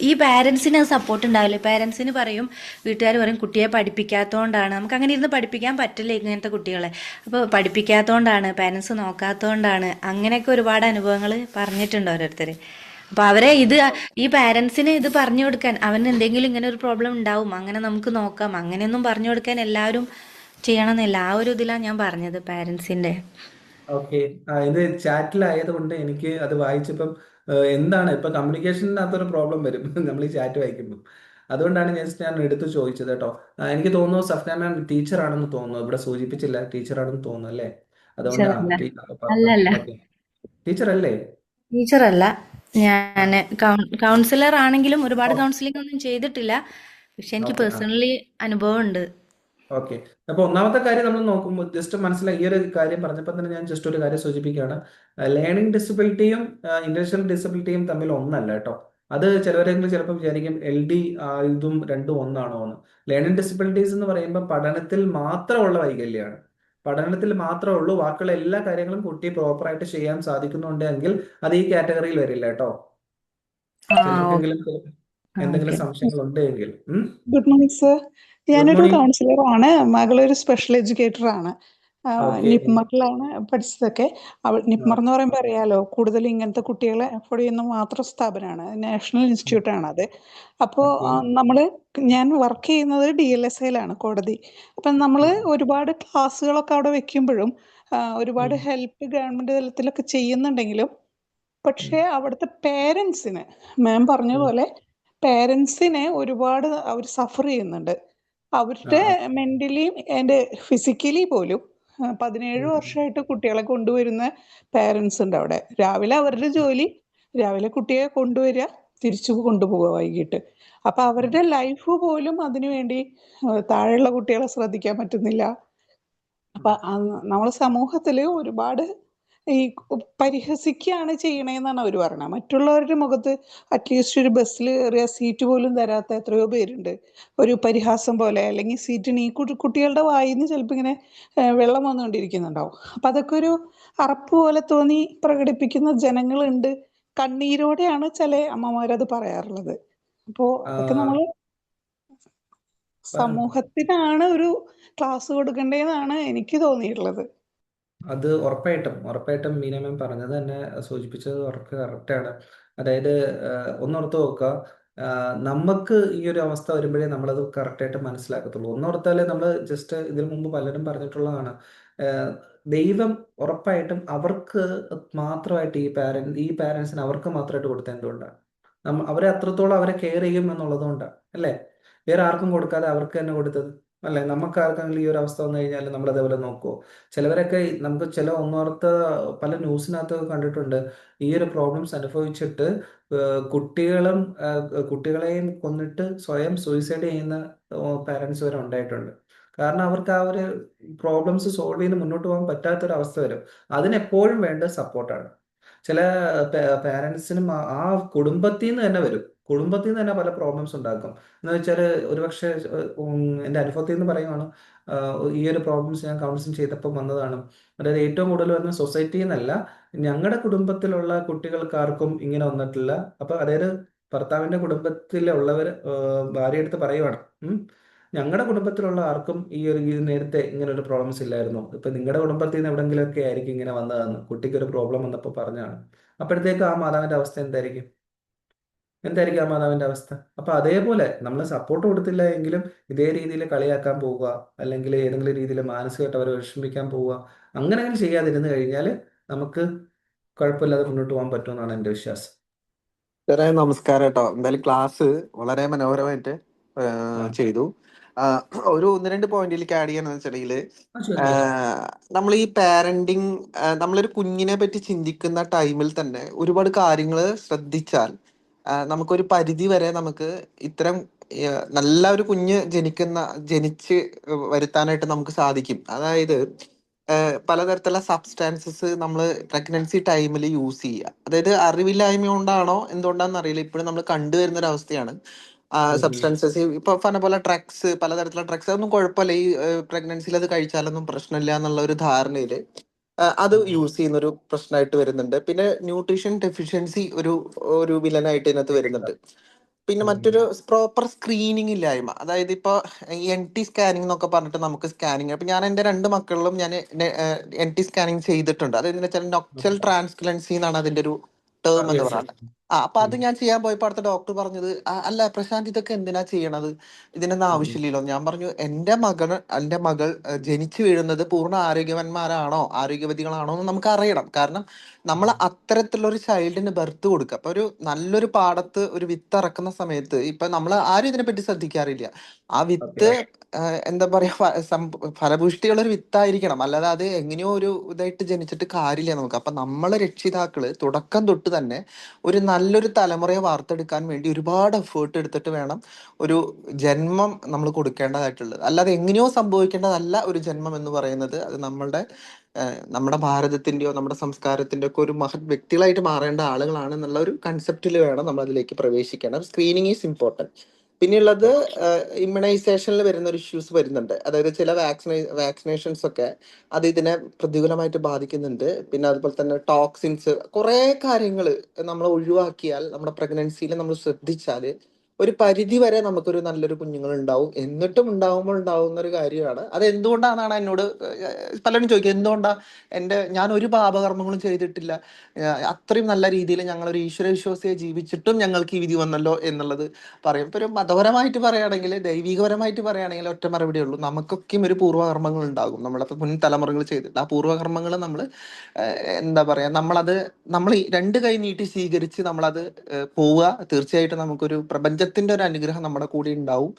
ഈ പാരൻസിന് സപ്പോർട്ട് ഉണ്ടാവില്ല. പാരൻസിന് പറയും, വീട്ടുകാർ പറയും കുട്ടിയെ പഠിപ്പിക്കാത്തതുകൊണ്ടാണ്. നമുക്ക് അങ്ങനെ ഇരുന്ന് പഠിപ്പിക്കാൻ പറ്റില്ല ഇങ്ങനത്തെ കുട്ടികളെ. അപ്പോൾ പഠിപ്പിക്കാത്തതുകൊണ്ടാണ്, പാരൻസ് നോക്കാത്തതുകൊണ്ടാണ്, അങ്ങനെയൊക്കെ ഒരുപാട് അനുഭവങ്ങൾ പറഞ്ഞിട്ടുണ്ട് ഓരോരുത്തർ. അപ്പൊ അവരെ ഈ പാരൻസിന് ഇത് പറഞ്ഞു കൊടുക്കാൻ, അവന് എന്തെങ്കിലും ഇങ്ങനെ ഒരു പ്രോബ്ലം ഉണ്ടാവും, അങ്ങനെ നമുക്ക് നോക്കാം, അങ്ങനെയൊന്നും പറഞ്ഞു കൊടുക്കാൻ എല്ലാവരും ചെയ്യണമെന്നില്ല. ആ ഒരു ഇതിലാണ് ഞാൻ പറഞ്ഞത് പാരൻസിന്റെ. ഓക്കെ. ഇത് ചാറ്റിലായത് കൊണ്ട് എനിക്ക് അത് വായിച്ചപ്പം എന്താണ് ഇപ്പൊ കമ്മ്യൂണിക്കേഷനകത്തൊരു പ്രോബ്ലം വരും നമ്മൾ ഈ ചാറ്റ് വായിക്കുമ്പോൾ. അതുകൊണ്ടാണ് ഞാൻ എടുത്ത് ചോദിച്ചത് കേട്ടോ. എനിക്ക് തോന്നുന്നു സഫ്ന മാം ടീച്ചർ ആണെന്ന് തോന്നുന്നു. ഇവിടെ സൂചിപ്പിച്ചില്ല, ടീച്ചർ ആണെന്ന് തോന്നുന്നു അല്ലേ? അതുകൊണ്ട് ടീച്ചറല്ല, അല്ലല്ല, ഓക്കെ. ടീച്ചർ അല്ലേ? ടീച്ചറല്ല. ഞാൻ കൗൺസിലർ ആണെങ്കിലും ഒരുപാട് കൗൺസിലിംഗ് ഒന്നും ചെയ്തിട്ടില്ല. പക്ഷെ എനിക്ക് ഓക്കെ. പേഴ്സണലി അനുഭവം ഉണ്ട്. ഓക്കെ. അപ്പൊ ഒന്നാമത്തെ കാര്യം നമ്മൾ നോക്കുമ്പോൾ ജസ്റ്റ് മനസ്സിലായി. ഈ ഒരു കാര്യം പറഞ്ഞപ്പോൾ തന്നെ ഞാൻ ജസ്റ്റ് ഒരു കാര്യം സൂചിപ്പിക്കുകയാണ്. ലേണിംഗ് ഡിസബിലിറ്റിയും ഇന്റലക്ച്വൽ ഡിസബിലിറ്റിയും തമ്മിൽ ഒന്നല്ല കേട്ടോ. അത് ചിലവരെങ്കിലും ചിലപ്പോൾ വിചാരിക്കും LD ഇതും രണ്ടും ഒന്നാണോ എന്ന്. ലേണിംഗ് ഡിസബിലിറ്റീസ് എന്ന് പറയുമ്പോൾ പഠനത്തിൽ മാത്രമുള്ള വൈകല്യമാണ്. പഠനത്തിൽ മാത്രമേ ഉള്ളൂ. ബാക്കിയുള്ള എല്ലാ കാര്യങ്ങളും കുട്ടി പ്രോപ്പറായിട്ട് ചെയ്യാൻ സാധിക്കുന്നുണ്ടെങ്കിൽ അത് ഈ കാറ്റഗറിയിൽ വരില്ല കേട്ടോ. ചിലർക്കെങ്കിലും എന്തെങ്കിലും സംശയങ്ങൾ ഉണ്ടെങ്കിൽ. Good morning sir. ഗുഡ് ഞാനൊരു മോർണിംഗ്. കൗൺസിലർ ആണ്. മകളൊരു സ്പെഷ്യൽ എഡ്യൂക്കേറ്റർ ആണ്. ഓക്കെ. നിപ്മറിലാണ് പഠിച്ചതൊക്കെ. നിപ്മർ എന്ന് പറയുമ്പോൾ അറിയാലോ, കൂടുതൽ ഇങ്ങനത്തെ കുട്ടികളെ അഫോർഡ് ചെയ്യുന്ന മാത്രം സ്ഥാപനമാണ്. നാഷണൽ ഇൻസ്റ്റിറ്റ്യൂട്ട് ആണ് അത്. അപ്പോൾ ഓക്കെ. ഞാൻ വർക്ക് ചെയ്യുന്നത് DLSAയിലാണ്, കോടതി. അപ്പം നമ്മൾ ഒരുപാട് ക്ലാസ്സുകളൊക്കെ അവിടെ വെക്കുമ്പോഴും ഒരുപാട് ഹെൽപ്പ് ഗവൺമെന്റ് തലത്തിലൊക്കെ ചെയ്യുന്നുണ്ടെങ്കിലും, പക്ഷേ അവിടുത്തെ പേരൻസിന്, മാം പറഞ്ഞ പോലെ പേരൻസിനെ ഒരുപാട് അവർ സഫർ ചെയ്യുന്നുണ്ട്. അവരുടെ മെന്റലിയും ആൻഡ് ഫിസിക്കലി പോലും 17 വർഷമായിട്ട് കുട്ടികളെ കൊണ്ടുവരുന്ന പേരൻസ് ഉണ്ട് അവിടെ. രാവിലെ അവരുടെ ജോലി, രാവിലെ കുട്ടിയെ കൊണ്ടുവരിക, തിരിച്ചു കൊണ്ടുപോവുക വൈകിട്ട്. അപ്പൊ അവരുടെ ലൈഫ് പോലും അതിനുവേണ്ടി താഴെയുള്ള കുട്ടികളെ ശ്രദ്ധിക്കാൻ പറ്റുന്നില്ല. അപ്പൊ നമ്മളെ സമൂഹത്തില് ഒരുപാട് ഈ പരിഹസിക്കുകയാണ് ചെയ്യണേന്നാണ് അവർ പറയുന്നത്. മറ്റുള്ളവരുടെ മുഖത്ത് അറ്റ്ലീസ്റ്റ് ഒരു ബസ്സിൽ കയറിയ സീറ്റ് പോലും തരാത്ത എത്രയോ പേരുണ്ട്. ഒരു പരിഹാസം പോലെ, അല്ലെങ്കിൽ സീറ്റിന് ഈ കുട്ടികളുടെ വായിൽ നിന്ന് ചിലപ്പോൾ ഇങ്ങനെ വെള്ളം വന്നുകൊണ്ടിരിക്കുന്നുണ്ടാവും. അപ്പൊ അതൊക്കെ ഒരു അറപ്പ് പോലെ തോന്നി പ്രകടിപ്പിക്കുന്ന ജനങ്ങളുണ്ട്. കണ്ണീരോടെയാണ് ചില അമ്മമാരത് പറയാറുള്ളത്. അപ്പോ അതൊക്കെ നമ്മൾ സമൂഹത്തിനാണ് ഒരു ക്ലാസ് കൊടുക്കേണ്ടതെന്നാണ് എനിക്ക് തോന്നിയിട്ടുള്ളത്. അത് ഉറപ്പായിട്ടും മീന മാം പറഞ്ഞത് തന്നെ സൂചിപ്പിച്ചത് കറക്റ്റാണ്. അതായത് ഒന്നോർത്ത് നോക്കുക, നമുക്ക് ഈ ഒരു അവസ്ഥ വരുമ്പോഴേ നമ്മളത് കറക്റ്റായിട്ട് മനസ്സിലാക്കത്തുള്ളൂ. ഒന്നോർത്താല് നമ്മൾ ജസ്റ്റ് ഇതിനു മുമ്പ് പലരും പറഞ്ഞിട്ടുള്ളതാണ്. ദൈവം ഉറപ്പായിട്ടും അവർക്ക് മാത്രമായിട്ട് ഈ പാരൻസിന് അവർക്ക് മാത്രമായിട്ട് കൊടുത്ത എന്തുകൊണ്ടാണ്? അവരെ അത്രത്തോളം അവരെ കെയർ ചെയ്യും എന്നുള്ളത് കൊണ്ടാണ് അല്ലേ? വേറെ ആർക്കും കൊടുക്കാതെ അവർക്ക് തന്നെ കൊടുത്തത് അല്ലേ? നമുക്ക് ആർക്കെങ്കിലും ഈ ഒരു അവസ്ഥ വന്നു കഴിഞ്ഞാൽ നമ്മൾ അതേപോലെ നോക്കുമോ? ചിലവരൊക്കെ നമുക്ക് ഒന്നോർത്ത് പല ന്യൂസിനകത്ത് കണ്ടിട്ടുണ്ട്. ഈ ഒരു പ്രോബ്ലംസ് അനുഭവിച്ചിട്ട് കുട്ടികളെയും കൊന്നിട്ട് സ്വയം സൂയിസൈഡ് ചെയ്യുന്ന പാരൻസ് വരെ ഉണ്ടായിട്ടുണ്ട്. കാരണം അവർക്ക് ആ ഒരു പ്രോബ്ലംസ് സോൾവ് ചെയ്ത് മുന്നോട്ട് പോകാൻ പറ്റാത്തൊരവസ്ഥ വരും. അതിനെപ്പോഴും വേണ്ട സപ്പോർട്ടാണ്. ചില പാരൻസിനും ആ കുടുംബത്തിൽ നിന്ന് തന്നെ വരും. കുടുംബത്തിൽ നിന്ന് തന്നെ പല പ്രോബ്ലംസ് ഉണ്ടാക്കും. എന്ന് വെച്ചാൽ ഒരുപക്ഷെ എൻ്റെ അനുഭവത്തിൽ നിന്ന് പറയുവാണ്. ഈ ഒരു പ്രോബ്ലംസ് ഞാൻ കൗൺസിലിംഗ് ചെയ്തപ്പോൾ വന്നതാണ്. അതായത് ഏറ്റവും കൂടുതൽ വരുന്ന സൊസൈറ്റിയിൽ നിന്നല്ല, ഞങ്ങളുടെ കുടുംബത്തിലുള്ള കുട്ടികൾക്കാർക്കും ഇങ്ങനെ വന്നിട്ടില്ല. അപ്പൊ അതായത് ഭർത്താവിന്റെ കുടുംബത്തിലുള്ളവർ ഭാര്യ എടുത്ത് പറയുവാണ്, ഞങ്ങളുടെ കുടുംബത്തിലുള്ള ആർക്കും നേരത്തെ ഇങ്ങനെ ഒരു പ്രോബ്ലംസ് ഇല്ലായിരുന്നു. ഇപ്പൊ നിങ്ങളുടെ കുടുംബത്തിൽ നിന്ന് എവിടെങ്കിലുമൊക്കെ ആയിരിക്കും ഇങ്ങനെ വന്നതെന്ന് കുട്ടിക്ക് ഒരു പ്രോബ്ലം വന്നപ്പോൾ പറഞ്ഞാണ്. അപ്പോഴത്തേക്ക് ആ മാതാവിന്റെ അവസ്ഥ എന്തായിരിക്കും? എന്തായിരിക്കും ആ മാതാവിന്റെ അവസ്ഥ? അപ്പൊ അതേപോലെ നമ്മൾ സപ്പോർട്ട് കൊടുത്തില്ല എങ്കിലും ഇതേ രീതിയിൽ കളിയാക്കാൻ പോവുക, അല്ലെങ്കിൽ ഏതെങ്കിലും രീതിയിൽ മാനസികമായിട്ട് അവരെ വിഷമിപ്പിക്കാൻ പോവുക, അങ്ങനെയൊന്നും ചെയ്യാതിരുന്നു കഴിഞ്ഞാൽ നമുക്ക് കുഴപ്പമില്ലാതെ മുന്നോട്ട് പോകാൻ പറ്റുമെന്നാണ് എൻ്റെ വിശ്വാസം. സാറേ നമസ്കാരം കേട്ടോ. എന്തായാലും ക്ലാസ് വളരെ മനോഹരമായിട്ട് ചെയ്തു. ഒരു 1-2 പോയിന്റിലേക്ക് ആഡ് ചെയ്യാന്ന് വെച്ചിട്ടുണ്ടെങ്കിൽ, നമ്മൾ ഈ പാരന്റിങ്, നമ്മളൊരു കുഞ്ഞിനെ പറ്റി ചിന്തിക്കുന്ന ടൈമിൽ തന്നെ ഒരുപാട് കാര്യങ്ങൾ ശ്രദ്ധിച്ചാൽ നമുക്കൊരു പരിധി വരെ നമുക്ക് ഇത്തരം നല്ല ഒരു കുഞ്ഞ് ജനിച്ച് വരുത്താനായിട്ട് നമുക്ക് സാധിക്കും. അതായത് പലതരത്തിലുള്ള സബ്സ്റ്റാൻസസ് നമ്മൾ പ്രഗ്നൻസി ടൈമിൽ യൂസ് ചെയ്യുക. അതായത് അറിവില്ലായ്മ കൊണ്ടാണോ എന്തുകൊണ്ടാണെന്ന് അറിയില്ല, ഇപ്പോഴും നമ്മൾ കണ്ടുവരുന്ന ഒരു അവസ്ഥയാണ്. സബ്സ്റ്റാൻസസ് ഇപ്പൊ പറഞ്ഞ പോലെ ഡ്രഗ്സ്, പലതരത്തിലുള്ള ഡ്രഗ്സ്, അതൊന്നും കുഴപ്പമില്ല, ഈ പ്രഗ്നൻസിയിൽ അത് കഴിച്ചാലൊന്നും പ്രശ്നമില്ല എന്നുള്ള ഒരു ധാരണയില് അത് യൂസ് ചെയ്യുന്ന ഒരു പ്രശ്നമായിട്ട് വരുന്നുണ്ട്. പിന്നെ ന്യൂട്രീഷൻ ഡെഫിഷ്യൻസി ഒരു വില്ലനായിട്ട് ഇതിനകത്ത് വരുന്നുണ്ട്. പിന്നെ മറ്റൊരു പ്രോപ്പർ സ്ക്രീനിങ് ഇല്ലായ്മ. അതായത് ഇപ്പൊ NT സ്കാനിങ് എന്നൊക്കെ പറഞ്ഞിട്ട് നമുക്ക് സ്കാനിങ്, അപ്പൊ ഞാൻ എൻ്റെ 2 മക്കളിലും ഞാൻ NT സ്കാനിങ് ചെയ്തിട്ടുണ്ട്. അതായത് എന്ന് വെച്ചാൽ നൊക്ചൽ ട്രാൻസ്ക്ലൻസി എന്നാണ് അതിന്റെ ഒരു ടേം എന്ന് പറയുന്നത്. അപ്പൊ അത് ഞാൻ ചെയ്യാൻ പോയപ്പോ അടുത്ത ഡോക്ടർ പറഞ്ഞത്, അല്ല പ്രശാന്ത്, ഇതൊക്കെ എന്തിനാ ചെയ്യണത്, ഇതിനൊന്നും ആവശ്യമില്ലല്ലോ. ഞാൻ പറഞ്ഞു, എൻ്റെ മകൾ ജനിച്ചു വീഴുന്നത് പൂർണ്ണ ആരോഗ്യവതികളാണോ എന്ന് നമുക്ക് അറിയണം. കാരണം നമ്മൾ അത്തരത്തിലുള്ള ഒരു ചൈൽഡിന് ബർത്ത് കൊടുക്കുക. അപ്പൊ ഒരു നല്ലൊരു പാടത്ത് ഒരു വിത്ത് ഇറക്കുന്ന സമയത്ത് ഇപ്പൊ നമ്മൾ ആരും ഇതിനെപ്പറ്റി ശ്രദ്ധിക്കാറില്ല. ആ വിത്ത് എന്താ പറയാ, ഫലപുഷ്ടിയുള്ള ഒരു വിത്തായിരിക്കണം, അല്ലാതെ അത് എങ്ങനെയോ ഒരു ഇതായിട്ട് ജനിച്ചിട്ട് കാര്യമില്ല നമുക്ക്. അപ്പൊ നമ്മളെ രക്ഷിതാക്കള് തുടക്കം തൊട്ട് തന്നെ ഒരു നല്ലൊരു തലമുറയെ വാർത്തെടുക്കാൻ വേണ്ടി ഒരുപാട് എഫേർട്ട് എടുത്തിട്ട് വേണം ഒരു ജന്മം നമ്മൾ കൊടുക്കേണ്ടതായിട്ടുള്ളത്. അല്ലാതെ എങ്ങനെയോ സംഭവിക്കേണ്ടതല്ല ഒരു ജന്മം എന്ന് പറയുന്നത്. അത് നമ്മുടെ ഭാരതത്തിന്റെയോ നമ്മുടെ സംസ്കാരത്തിന്റെയോ ഒക്കെ ഒരു മഹത് വ്യക്തികളായിട്ട് മാറേണ്ട ആളുകളാണ് എന്നുള്ള ഒരു കൺസെപ്റ്റിൽ വേണം നമ്മൾ അതിലേക്ക് പ്രവേശിക്കണം. Screening is important. പിന്നെയുള്ളത് ഇമ്മ്യൂണൈസേഷനിൽ വരുന്ന ഒരു ഇഷ്യൂസ് വരുന്നുണ്ട്. അതായത് ചില വാക്സിനേഷൻസ് ഒക്കെ അത് ഇതിനെ പ്രതികൂലമായിട്ട് ബാധിക്കുന്നുണ്ട്. പിന്നെ അതുപോലെ തന്നെ ടോക്സിൻസ്, കുറെ കാര്യങ്ങൾ നമ്മൾ ഒഴിവാക്കിയാൽ, നമ്മുടെ പ്രഗ്നൻസിയിൽ നമ്മൾ ശ്രദ്ധിച്ചാൽ ഒരു പരിധി വരെ നമുക്കൊരു നല്ലൊരു കുഞ്ഞുങ്ങൾ ഉണ്ടാവും. എന്നിട്ടും ഉണ്ടാവുന്ന ഒരു കാര്യമാണ് അത്. എന്തുകൊണ്ടാണെന്നാണ് എന്നോട് പലരും ചോദിക്കുക, എന്തുകൊണ്ടാ ഞാൻ ഒരു പാപകർമ്മങ്ങളും ചെയ്തിട്ടില്ല, അത്രയും നല്ല രീതിയിൽ ഞങ്ങളൊരു ഈശ്വര വിശ്വാസിയെ ജീവിച്ചിട്ടും ഞങ്ങൾക്ക് ഈ വിധി വന്നല്ലോ എന്നുള്ളത് പറയും. ഇപ്പൊ ഒരു മതപരമായിട്ട് പറയുകയാണെങ്കിൽ, ദൈവികപരമായിട്ട് പറയുകയാണെങ്കിൽ ഒറ്റ മറുപടിയേ ഉള്ളൂ, നമുക്കൊക്കെയും ഒരു പൂർവ്വകർമ്മങ്ങൾ ഉണ്ടാകും. നമ്മളിപ്പോൾ മുൻ തലമുറകൾ ചെയ്തിട്ട് ആ പൂർവ്വകർമ്മങ്ങൾ നമ്മൾ എന്താ പറയാ, നമ്മൾ ഈ 2 കൈ നീട്ടി സ്വീകരിച്ച് നമ്മളത് പോവുക. തീർച്ചയായിട്ടും നമുക്കൊരു പ്രപഞ്ചത്തിന്റെ ഒരു അനുഗ്രഹം നമ്മുടെ കൂടെ ഉണ്ടാവും.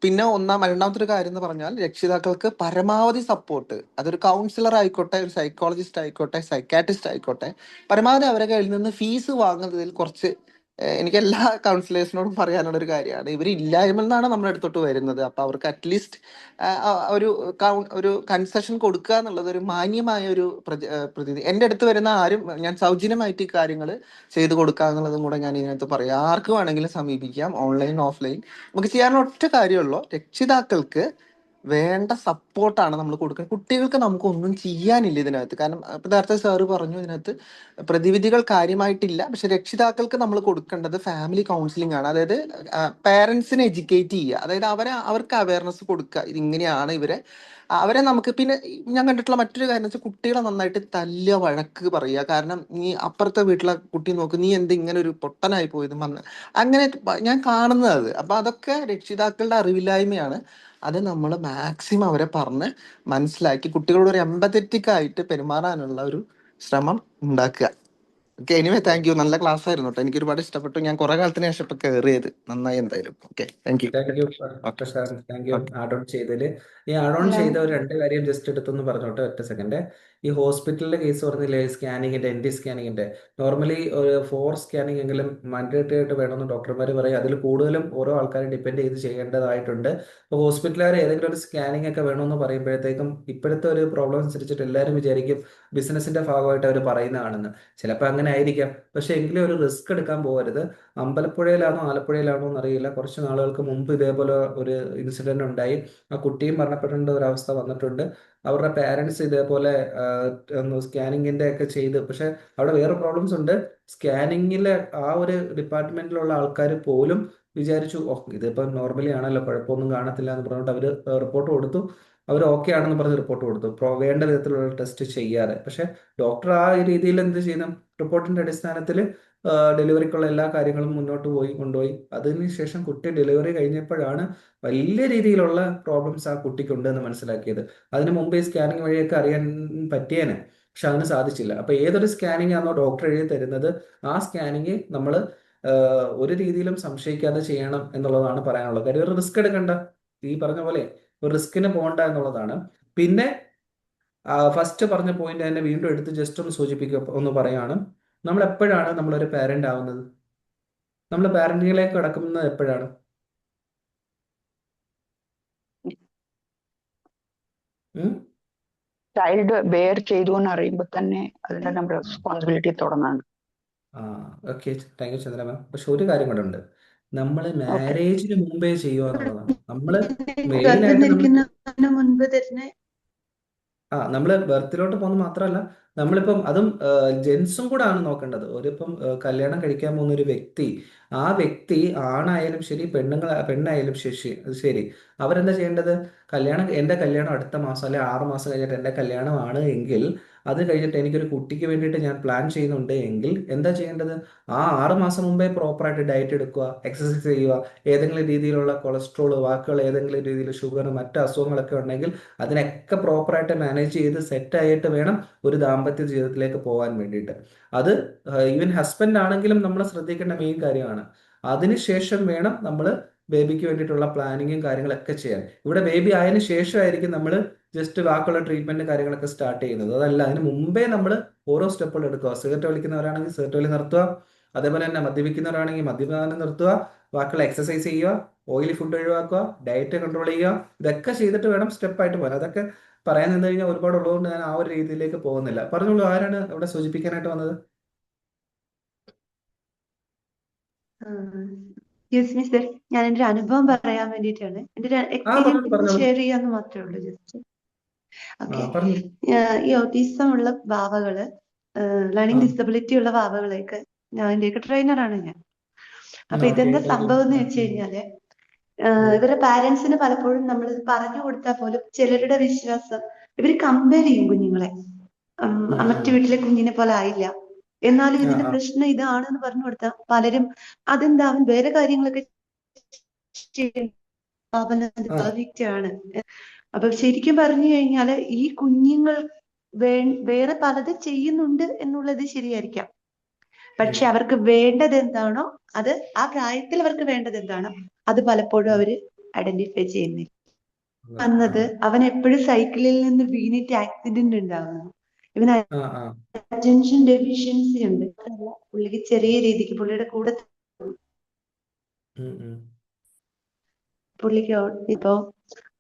പിന്നെ രണ്ടാമത്തെ ഒരു കാര്യം എന്ന് പറഞ്ഞാൽ, രക്ഷിതാക്കൾക്ക് പരമാവധി സപ്പോർട്ട്, അതൊരു കൗൺസിലർ ആയിക്കോട്ടെ, ഒരു സൈക്കോളജിസ്റ്റ് ആയിക്കോട്ടെ, സൈക്കാട്രിസ്റ്റ് ആയിക്കോട്ടെ, പരമാവധി അവരെ കയ്യിൽ നിന്ന് ഫീസ് വാങ്ങുന്നതിൽ കുറച്ച് എനിക്ക് എല്ലാ കൗൺസിലേഴ്സിനോടും പറയാനുള്ള ഒരു കാര്യമാണ്, ഇവർ ഇല്ലായ്മ നിന്നാണ് നമ്മുടെ അടുത്തോട്ട് വരുന്നത്. അപ്പൊ അവർക്ക് അറ്റ്ലീസ്റ്റ് ഒരു കൺസെഷൻ കൊടുക്കുക എന്നുള്ളത് ഒരു മാന്യമായ ഒരു പ്രതി. എൻ്റെ അടുത്ത് വരുന്ന ആരും ഞാൻ സൗജന്യമായിട്ട് ഈ കാര്യങ്ങൾ ചെയ്തു കൊടുക്കുക എന്നുള്ളതും കൂടെ ഞാൻ ഇതിനകത്ത് പറയാം. ആർക്ക് വേണമെങ്കിലും സമീപിക്കാം, ഓൺലൈൻ ഓഫ്ലൈൻ. നമുക്ക് ചെയ്യാനുള്ള ഒറ്റ കാര്യമുള്ളൂ, രക്ഷിതാക്കൾക്ക് വേണ്ട സപ്പോർട്ടാണ് നമ്മൾ കൊടുക്കുന്നത്. കുട്ടികൾക്ക് നമുക്കൊന്നും ചെയ്യാനില്ല ഇതിനകത്ത്. കാരണം ഇപ്പൊ നേരത്തെ സാറ് പറഞ്ഞു, ഇതിനകത്ത് പ്രതിവിധികൾ കാര്യമായിട്ടില്ല. പക്ഷെ രക്ഷിതാക്കൾക്ക് നമ്മൾ കൊടുക്കേണ്ടത് ഫാമിലി കൗൺസിലിംഗ് ആണ്. അതായത് പാരന്റ്സിനെ എഡ്യൂക്കേറ്റ് ചെയ്യുക, അതായത് അവർക്ക് അവയർനെസ് കൊടുക്കുക, ഇതിങ്ങനെയാണ് അവരെ നമുക്ക്. പിന്നെ ഞാൻ കണ്ടിട്ടുള്ള മറ്റൊരു കാര്യം എന്ന് വെച്ചാൽ, കുട്ടികളെ നന്നായിട്ട് തല്ലുക, വഴക്ക് പറയുക. കാരണം നീ അപ്പുറത്തെ വീട്ടിലെ കുട്ടി നോക്ക്, നീ എന്ത് ഇങ്ങനെ ഒരു പൊട്ടനായി പോയത് അങ്ങനെ ഞാൻ കാണുന്നത് അത്. അപ്പൊ അതൊക്കെ രക്ഷിതാക്കളുടെ അറിവില്ലായ്മയാണ്. അത് നമ്മൾ മാക്സിമം അവരെ പറഞ്ഞ് മനസ്സിലാക്കി കുട്ടികളോട് ഒരു എമ്പത്തറ്റിക് ആയിട്ട് പെരുമാറാനുള്ള ഒരു ശ്രമം ഉണ്ടാക്കുക. Okay, anyway thank you. നല്ല ക്ലാസ് ആയിരുന്നു കേട്ടോ, എനിക്ക് ഒരുപാട് ഇഷ്ടപ്പെട്ടു. ഞാൻ കുറെ കാലത്തിന് ശേഷം ഇപ്പൊ കയറിയത്, നന്നായി എന്തായാലും. Okay, thank you. Thank you add on ചെയ്തതില്. ഈ ആഡ് ഓൺ ചെയ്ത ഒരു 2 കാര്യം ജസ്റ്റ് എടുത്തൊന്ന് പറഞ്ഞോട്ടെ, ഒറ്റ സെക്കൻഡ്. ഈ ഹോസ്പിറ്റലിലെ കേസ് പറഞ്ഞില്ലേ, സ്കാനിങ്ങിന്റെ NT സ്കാനിങ്ങിന്റെ, നോർമലി ഒരു 4 സ്കാനിങ് എങ്കിലും മാൻഡേറ്ററി ആയിട്ട് വേണമെന്ന് ഡോക്ടർമാർ പറയും. അതിൽ കൂടുതലും ഓരോ ആൾക്കാരെ ഡിപ്പെൻഡ് ചെയ്ത് ചെയ്യേണ്ടതായിട്ടുണ്ട്. അപ്പോൾ ഹോസ്പിറ്റലുകാർ ഏതെങ്കിലും ഒരു സ്കാനിങ് ഒക്കെ വേണമെന്ന് പറയുമ്പോഴത്തേക്കും ഇപ്പോഴത്തെ ഒരു പ്രോബ്ലം അനുസരിച്ചിട്ട് എല്ലാവരും വിചാരിക്കും ബിസിനസിന്റെ ഭാഗമായിട്ട് അവർ പറയുന്നതാണെന്ന്. ചിലപ്പോൾ അങ്ങനെ ആയിരിക്കാം, പക്ഷെ എങ്കിലും ഒരു റിസ്ക് എടുക്കാൻ പോകരുത്. അമ്പലപ്പുഴയിലാണോ ആലപ്പുഴയിലാണോ എന്നറിയില്ല, കുറച്ച് നാളുകൾക്ക് മുമ്പ് ഇതേപോലെ ഒരു ഇൻസിഡന്റ് ഉണ്ടായി. ആ കുട്ടിയും മരണപ്പെടേണ്ട ഒരു അവസ്ഥ വന്നിട്ടുണ്ട്. അവരുടെ പാരന്റ്സ് ഇതേപോലെ സ്കാനിങ്ങിന്റെ ഒക്കെ ചെയ്ത്, പക്ഷെ അവിടെ വേറെ പ്രോബ്ലംസ് ഉണ്ട്. സ്കാനിങ്ങിലെ ആ ഒരു ഡിപ്പാർട്ട്മെന്റിലുള്ള ആൾക്കാർ പോലും വിചാരിച്ചു, ഇതിപ്പോ നോർമലി ആണല്ലോ, കുഴപ്പമൊന്നും കാണത്തില്ല എന്ന് പറഞ്ഞിട്ട് അവര് റിപ്പോർട്ട് കൊടുത്തു. അവർ ഓക്കെ ആണെന്ന് പറഞ്ഞ് റിപ്പോർട്ട് കൊടുത്തു, വേണ്ട വിധത്തിലുള്ള ടെസ്റ്റ് ചെയ്യാതെ. പക്ഷെ ഡോക്ടർ ആ രീതിയിൽ എന്ത് ചെയ്യുന്നു, റിപ്പോർട്ടിന്റെ അടിസ്ഥാനത്തിൽ ഡെലിവറിക്കുള്ള എല്ലാ കാര്യങ്ങളും മുന്നോട്ട് കൊണ്ടുപോയി. അതിനുശേഷം കുട്ടി ഡെലിവറി കഴിഞ്ഞപ്പോഴാണ് വലിയ രീതിയിലുള്ള പ്രോബ്ലംസ് ആ കുട്ടിക്കുണ്ട് എന്ന് മനസ്സിലാക്കിയത്. അതിന് മുമ്പ് ഈ സ്കാനിങ് വഴിയൊക്കെ അറിയാൻ പറ്റിയേനെ, പക്ഷെ അതിന് സാധിച്ചില്ല. അപ്പൊ ഏതൊരു സ്കാനിങ് ആണോ ഡോക്ടർ എഴുതി തരുന്നത്, ആ സ്കാനിങ് നമ്മൾ ഒരു രീതിയിലും സംശയിക്കാതെ ചെയ്യണം എന്നുള്ളതാണ് പറയാനുള്ളത്. കാര്യം ഒരു റിസ്ക് എടുക്കണ്ട, ഈ പറഞ്ഞ പോലെ ഒരു റിസ്കിന് പോകണ്ട എന്നുള്ളതാണ്. പിന്നെ ഫസ്റ്റ് പറഞ്ഞ പോയിന്റ് തന്നെ വീണ്ടും എടുത്ത് ജസ്റ്റ് ഒന്ന് പറയാണ്. നമ്മൾ എപ്പോഴാണ് നമ്മളൊരു പാരന്റ് ആവുന്നത്? നമ്മൾ പാരന്റിങ്ങിലേക്ക് കടക്കുന്നത് എപ്പോഴാണ്? ചൈൽഡ് ബെയർ ചെയ്തു എന്ന് അറിയുമ്പോൾ തന്നെ അതിന്റെ നമ്മുടെ റെസ്പോൺസിബിലിറ്റി തുടങ്ങാണ്. Okay, thank you Chandra ma'am. പക്ഷെ ഒരു കാര്യം കൂടെ ഉണ്ട്, നമ്മൾ മാരേജിന് മുമ്പേ ചെയ്യുക എന്നുള്ളതാണ്. നമ്മള് മെയിനായിട്ട് ഗർഭം മുൻപ് തന്നെ നമ്മൾ ബർത്തിലോട്ട് പോകുന്നത് മാത്രമല്ല, നമ്മളിപ്പം അതും ജെൻസും കൂടെ ആണ് നോക്കേണ്ടത്. ഒരിപ്പം കല്യാണം കഴിക്കാൻ പോകുന്ന ഒരു വ്യക്തി, ആ വ്യക്തി ആണായാലും ശരി പെണ്ണായാലും ശരി, അവരെന്താ ചെയ്യേണ്ടത്? എൻ്റെ കല്യാണം അടുത്ത മാസം അല്ലെ 6 മാസം കഴിഞ്ഞിട്ട് എൻ്റെ കല്യാണമാണ് എങ്കിൽ, അത് കഴിഞ്ഞിട്ട് എനിക്കൊരു കുട്ടിക്ക് വേണ്ടിയിട്ട് ഞാൻ പ്ലാൻ ചെയ്യുന്നുണ്ട് എങ്കിൽ എന്താ ചെയ്യേണ്ടത്? ആ 6 മാസം മുമ്പേ പ്രോപ്പറായിട്ട് ഡയറ്റ് എടുക്കുക, എക്സസൈസ് ചെയ്യുക, ഏതെങ്കിലും രീതിയിലുള്ള കൊളസ്ട്രോൾ, ബാക്കിയുള്ള ഏതെങ്കിലും രീതിയിൽ ഷുഗർ, മറ്റ് അസുഖങ്ങളൊക്കെ ഉണ്ടെങ്കിൽ അതിനൊക്കെ പ്രോപ്പറായിട്ട് മാനേജ് ചെയ്ത് സെറ്റായിട്ട് വേണം ഒരു ദാമ്പത്യ ജീവിതത്തിലേക്ക് പോകാൻ വേണ്ടിയിട്ട്. അത് ഈവൻ ഹസ്ബൻഡ് ആണെങ്കിലും നമ്മൾ ശ്രദ്ധിക്കേണ്ട മെയിൻ കാര്യമാണ്. അതിനുശേഷം വേണം നമ്മൾ ബേബിക്ക് വേണ്ടിയിട്ടുള്ള പ്ലാനിങ്ങും കാര്യങ്ങളൊക്കെ ചെയ്യാൻ. ഇവിടെ ബേബി ആയതിനു ശേഷമായിരിക്കും നമ്മൾ ജസ്റ്റ് ബാക്കിയുള്ള ട്രീറ്റ്മെന്റ് കാര്യങ്ങളൊക്കെ സ്റ്റാർട്ട് ചെയ്യുന്നത്. അതല്ല, അതിന് മുമ്പേ നമ്മൾ ഓരോ സ്റ്റെപ്പുകൾ എടുക്കുക. സിഗരറ്റ് വലിക്കുന്നവരാണെങ്കിൽ സിഗരറ്റ് വലി നിർത്തുക, അതേപോലെ തന്നെ മദ്യപിക്കുന്നവരാണെങ്കിൽ മദ്യപാനം നിർത്തുക, ബാക്കിയുള്ള എക്സസൈസ് ചെയ്യുക, ഓയിലി ഫുഡ് ഒഴിവാക്കുക, ഡയറ്റ് കൺട്രോൾ ചെയ്യുക. ഇതൊക്കെ ചെയ്തിട്ട് വേണം സ്റ്റെപ്പായിട്ട് പോകാൻ. അതൊക്കെ പറയാൻ നിന്ന് കഴിഞ്ഞാൽ ഒരുപാട് ഉള്ളതുകൊണ്ട് ഞാൻ ആ ഒരു രീതിയിലേക്ക് പോകുന്നില്ല. പറഞ്ഞോളൂ, ആരാണ് ഇവിടെ സൂചിപ്പിക്കാനായിട്ട് വന്നത്? സർ, ഞാൻ എൻ്റെ ഒരു അനുഭവം പറയാൻ വേണ്ടിയിട്ടാണ്. എൻ്റെ ഒരു എക്സ്പീരിയൻസ് ഷെയർ ചെയ്യാന്ന് മാത്രമേ ഉള്ളൂ. Just okay. ഈ ഓട്ടിസം ഉള്ള വാവകള്, ലേണിംഗ് ഡിസബിലിറ്റി ഉള്ള വാവകളെയൊക്കെ ഇതിന്റെയൊക്കെ ട്രെയിനറാണ് ഞാൻ. അപ്പൊ ഇതെന്താ സംഭവം എന്ന് വെച്ച് കഴിഞ്ഞാല്, ഇവരുടെ പാരന്റ്സിന് പലപ്പോഴും നമ്മൾ പറഞ്ഞു കൊടുത്താൽ പോലും ചിലരുടെ വിശ്വാസം, ഇവര് കമ്പയർ ചെയ്യും കുഞ്ഞുങ്ങളെ. മറ്റു വീട്ടിലെ കുഞ്ഞിനെ പോലെ ആയില്ല, എന്നാലും ഇതിന്റെ പ്രശ്നം ഇതാണെന്ന് പറഞ്ഞു കൊടുത്താൽ പലരും അതെന്താ അവൻ വേറെ കാര്യങ്ങളൊക്കെ ആണ്. അപ്പൊ ശരിക്കും പറഞ്ഞു കഴിഞ്ഞാല് ഈ കുഞ്ഞുങ്ങൾ വേറെ പലതും ചെയ്യുന്നുണ്ട് എന്നുള്ളത് ശരിയായിരിക്കാം, പക്ഷെ അവർക്ക് വേണ്ടത് എന്താണോ, അത് ആ പ്രായത്തിൽ അവർക്ക് വേണ്ടത് എന്താണോ അത് പലപ്പോഴും അവര് ഐഡന്റിഫൈ ചെയ്യുന്നില്ല. വന്നത് അവൻ എപ്പോഴും സൈക്കിളിൽ നിന്ന് വീണിട്ട് ആക്സിഡന്റ് ഉണ്ടാവുന്നു. ഇവന് അറ്റൻഷൻ ഡെഫിഷ്യൻസി ഉണ്ട്. പുള്ളിക്ക് ചെറിയ രീതിക്ക് പുള്ളിയുടെ കൂടെ പുള്ളിക്ക് ഇപ്പോ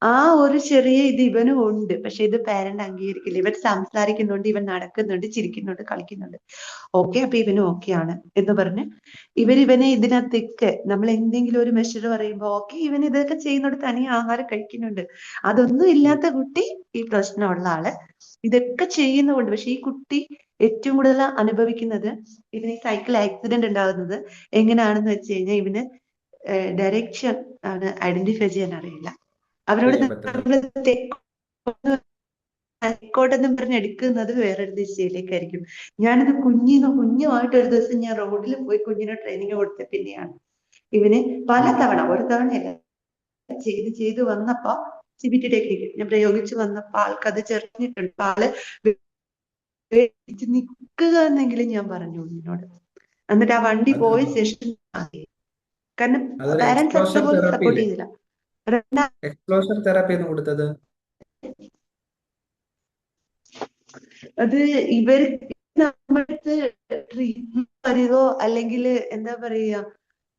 ആ ഒരു ചെറിയ ഇത് ഇവനും ഉണ്ട്, പക്ഷെ ഇത് പാരന്റ് അംഗീകരിക്കില്ല. ഇവൻ സംസാരിക്കുന്നുണ്ട്, ഇവൻ നടക്കുന്നുണ്ട്, ചിരിക്കുന്നുണ്ട്, കളിക്കുന്നുണ്ട്, ഓക്കെ, അപ്പൊ ഇവനും ഓക്കെയാണ് എന്ന് പറഞ്ഞ് ഇവനെ ഇതിനകത്തേക്ക് നമ്മൾ എന്തെങ്കിലും ഒരു മെഷർ പറയുമ്പോ ഓക്കെ, ഇവൻ ഇതൊക്കെ ചെയ്യുന്നുണ്ട്, തനിയെ ആഹാരം കഴിക്കുന്നുണ്ട്. അതൊന്നും ഇല്ലാത്ത കുട്ടി, ഈ പ്രശ്നമുള്ള ആള് ഇതൊക്കെ ചെയ്യുന്നുണ്ട്. പക്ഷെ ഈ കുട്ടി ഏറ്റവും കൂടുതൽ അനുഭവിക്കുന്നത്, ഇവന് ഈ സൈക്കിൾ ആക്സിഡന്റ് ഉണ്ടാകുന്നത് എങ്ങനെയാണെന്ന് വെച്ച് കഴിഞ്ഞാൽ, ഇവന് ഡയറക്ഷൻ ആണ് ഐഡന്റിഫൈ ചെയ്യാൻ അറിയില്ല. അവരോട് നമ്മള് തെക്കോട്ടെന്നും പറഞ്ഞ് എടുക്കുന്നത് വേറൊരു ദിശയിലേക്കായിരിക്കും. ഞാനിത് കുഞ്ഞുമായിട്ട് ഒരു ദിവസം ഞാൻ റോഡിൽ പോയി കുഞ്ഞിനെ ട്രെയിനിങ് കൊടുത്ത പിന്നെയാണ് ഇവന് പലതവണ, ഒരു തവണയല്ല, ചെയ്ത് വന്നപ്പോ CBT ടെക്നിക്ക് ഞാൻ പ്രയോഗിച്ച് വന്നപ്പോ ആൾക്കത് ചെറിഞ്ഞിട്ടുണ്ട്. ആള് നിൽക്കുക എന്നെങ്കിലും ഞാൻ പറഞ്ഞു കുഞ്ഞിനോട്. എന്നിട്ട് ആ വണ്ടി പോയ ശേഷം കാരണം പാരന്റ്സ് അതുപോലെ സപ്പോർട്ട് ചെയ്തില്ല. എക്സ്പ്ലോഷർ തെറാപ്പി എന്ന് കൊടുത്തത് അത് ഇവർക്ക് നമ്മൾക്ക് ട്രീറ്റ്മെന്റ് അല്ലെങ്കിൽ എന്താ പറയാ,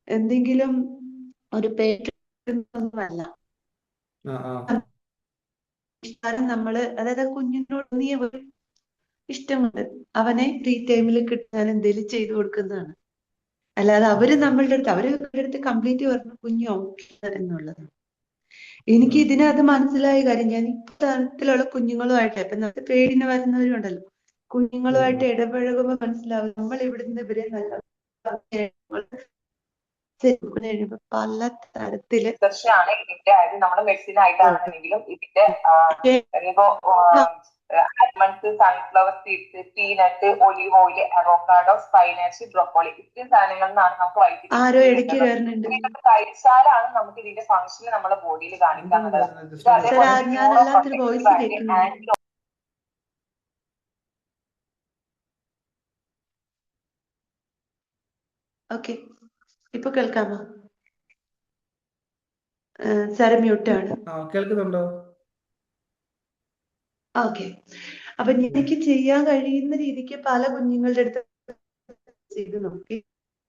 എന്തെങ്കിലും ഒരു പേറ്റൊന്നുമല്ല. നമ്മള് അതായത് കുഞ്ഞിനോട് നീ ഇഷ്ടമുണ്ട്, അവനെ ഫ്രീ ടൈമിൽ കിട്ടാൻ എന്തെങ്കിലും ചെയ്തു കൊടുക്കുന്നതാണ്. അല്ലാതെ അവര് നമ്മളുടെ അടുത്ത് കംപ്ലീറ്റ് പറഞ്ഞു കുഞ്ഞു ഓക്കെ എന്നുള്ളത്. എനിക്ക് ഇതിനകത്ത് മനസ്സിലായ കാര്യം, ഞാൻ ഇത്തരത്തിലുള്ള കുഞ്ഞുങ്ങളുമായിട്ട്, ഇപ്പൊ നമുക്ക് പേടിന് വരുന്നവരുണ്ടല്ലോ, കുഞ്ഞുങ്ങളുമായിട്ട് ഇടപഴകുമ്പോൾ മനസ്സിലാവും നമ്മൾ ഇവിടുന്ന് ഇവരെ നല്ല പല തരത്തില് ഇതിന്റെ നമ്മുടെ മെഡിസിൻ ആയിട്ടാണെന്നുണ്ടെങ്കിലും ഇതിന്റെ almonds, sunflower seeds, peanut, olive oil, avocado, spinach, broccoli ഇത്രയും സാധനങ്ങളിൽ നിന്നാണ് നമുക്ക് ആരോ വൈറ്റമിൻ ഇടയ്ക്ക് കിട്ടുന്നത്. കയറുന്നുണ്ട്. ഇതൊക്കെ കഴിച്ചാലാണ് നമുക്ക് ഇതിന്റെ ഫംഗ്ഷൻ നമ്മുടെ ബോഡിയിൽ കാണിക്കാൻ നല്ലത്. ഇത് സർ അതേപോലെ ഞാൻ എല്ലാത്തിനും വോയിസ് കേൾക്കുന്നുണ്ട്. ആന്റി ഓക്കെ, ഇപ്പൊ കേൾക്കാമോ? സാറ് മ്യൂട്ടാണ്. കേൾക്കുന്നുണ്ടോ? ഓക്കെ, അപ്പൊ എനിക്ക് ചെയ്യാൻ കഴിയുന്ന രീതിക്ക് പല കുഞ്ഞുങ്ങളുടെ അടുത്ത് ചെയ്ത് നോക്കി.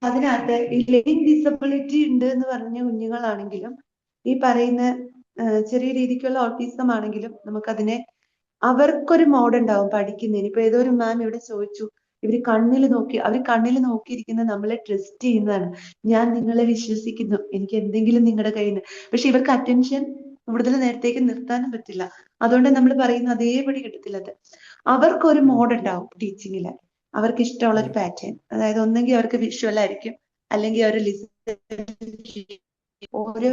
അതിനകത്ത് ഈ ലേണിംഗ് ഡിസബിലിറ്റി ഉണ്ട് എന്ന് പറഞ്ഞ കുഞ്ഞുങ്ങളാണെങ്കിലും ഈ പറയുന്ന ചെറിയ രീതിക്കുള്ള ഓട്ടിസം ആണെങ്കിലും നമുക്കതിനെ അവർക്കൊരു മോഡ് ഉണ്ടാവും പഠിക്കുന്നതിന്. ഇപ്പൊ ഏതോ ഒരു മാം ഇവിടെ ചോദിച്ചു, അവർ കണ്ണിൽ നോക്കിയിരിക്കുന്നത് നമ്മളെ ട്രസ്റ്റ് ചെയ്യുന്നതാണ്. ഞാൻ നിങ്ങളെ വിശ്വസിക്കുന്നു, എനിക്ക് എന്തെങ്കിലും നിങ്ങളുടെ കയ്യിൽ നിന്ന്. പക്ഷെ ഇവർക്ക് അറ്റൻഷൻ കൂടുതൽ നേരത്തേക്ക് നിർത്താനും പറ്റില്ല. അതുകൊണ്ട് നമ്മൾ പറയുന്ന അതേപടി കിട്ടത്തില്ല. അത് അവർക്കൊരു മോഡ് ഉണ്ടാവും ടീച്ചിങ്ങില്, അവർക്ക് ഇഷ്ടമുള്ള ഒരു പാറ്റേൺ. അതായത് ഒന്നെങ്കിൽ അവർക്ക് വിഷ്വൽ ആയിരിക്കും, അല്ലെങ്കിൽ അവർ ഓരോ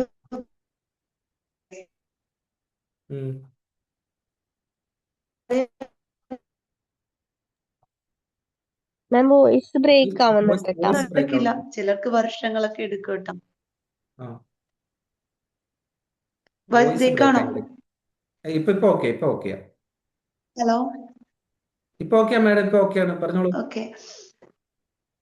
മാം വോയിസ് ബ്രേക്ക് ആവുന്നുണ്ട് കേട്ടോ. നടക്കില്ല, ചിലർക്ക് വർഷങ്ങളൊക്കെ എടുക്കും കേട്ടോ. വോയിസ് ബ്രേക്ക് ആണോ? ഇപ്പൊ ഓക്കെ ഹലോ, ഇപ്പൊ ഓക്കെ മാഡം, ഇപ്പൊ ഓക്കെയാണ്, പറഞ്ഞോളൂ. ഓക്കെ,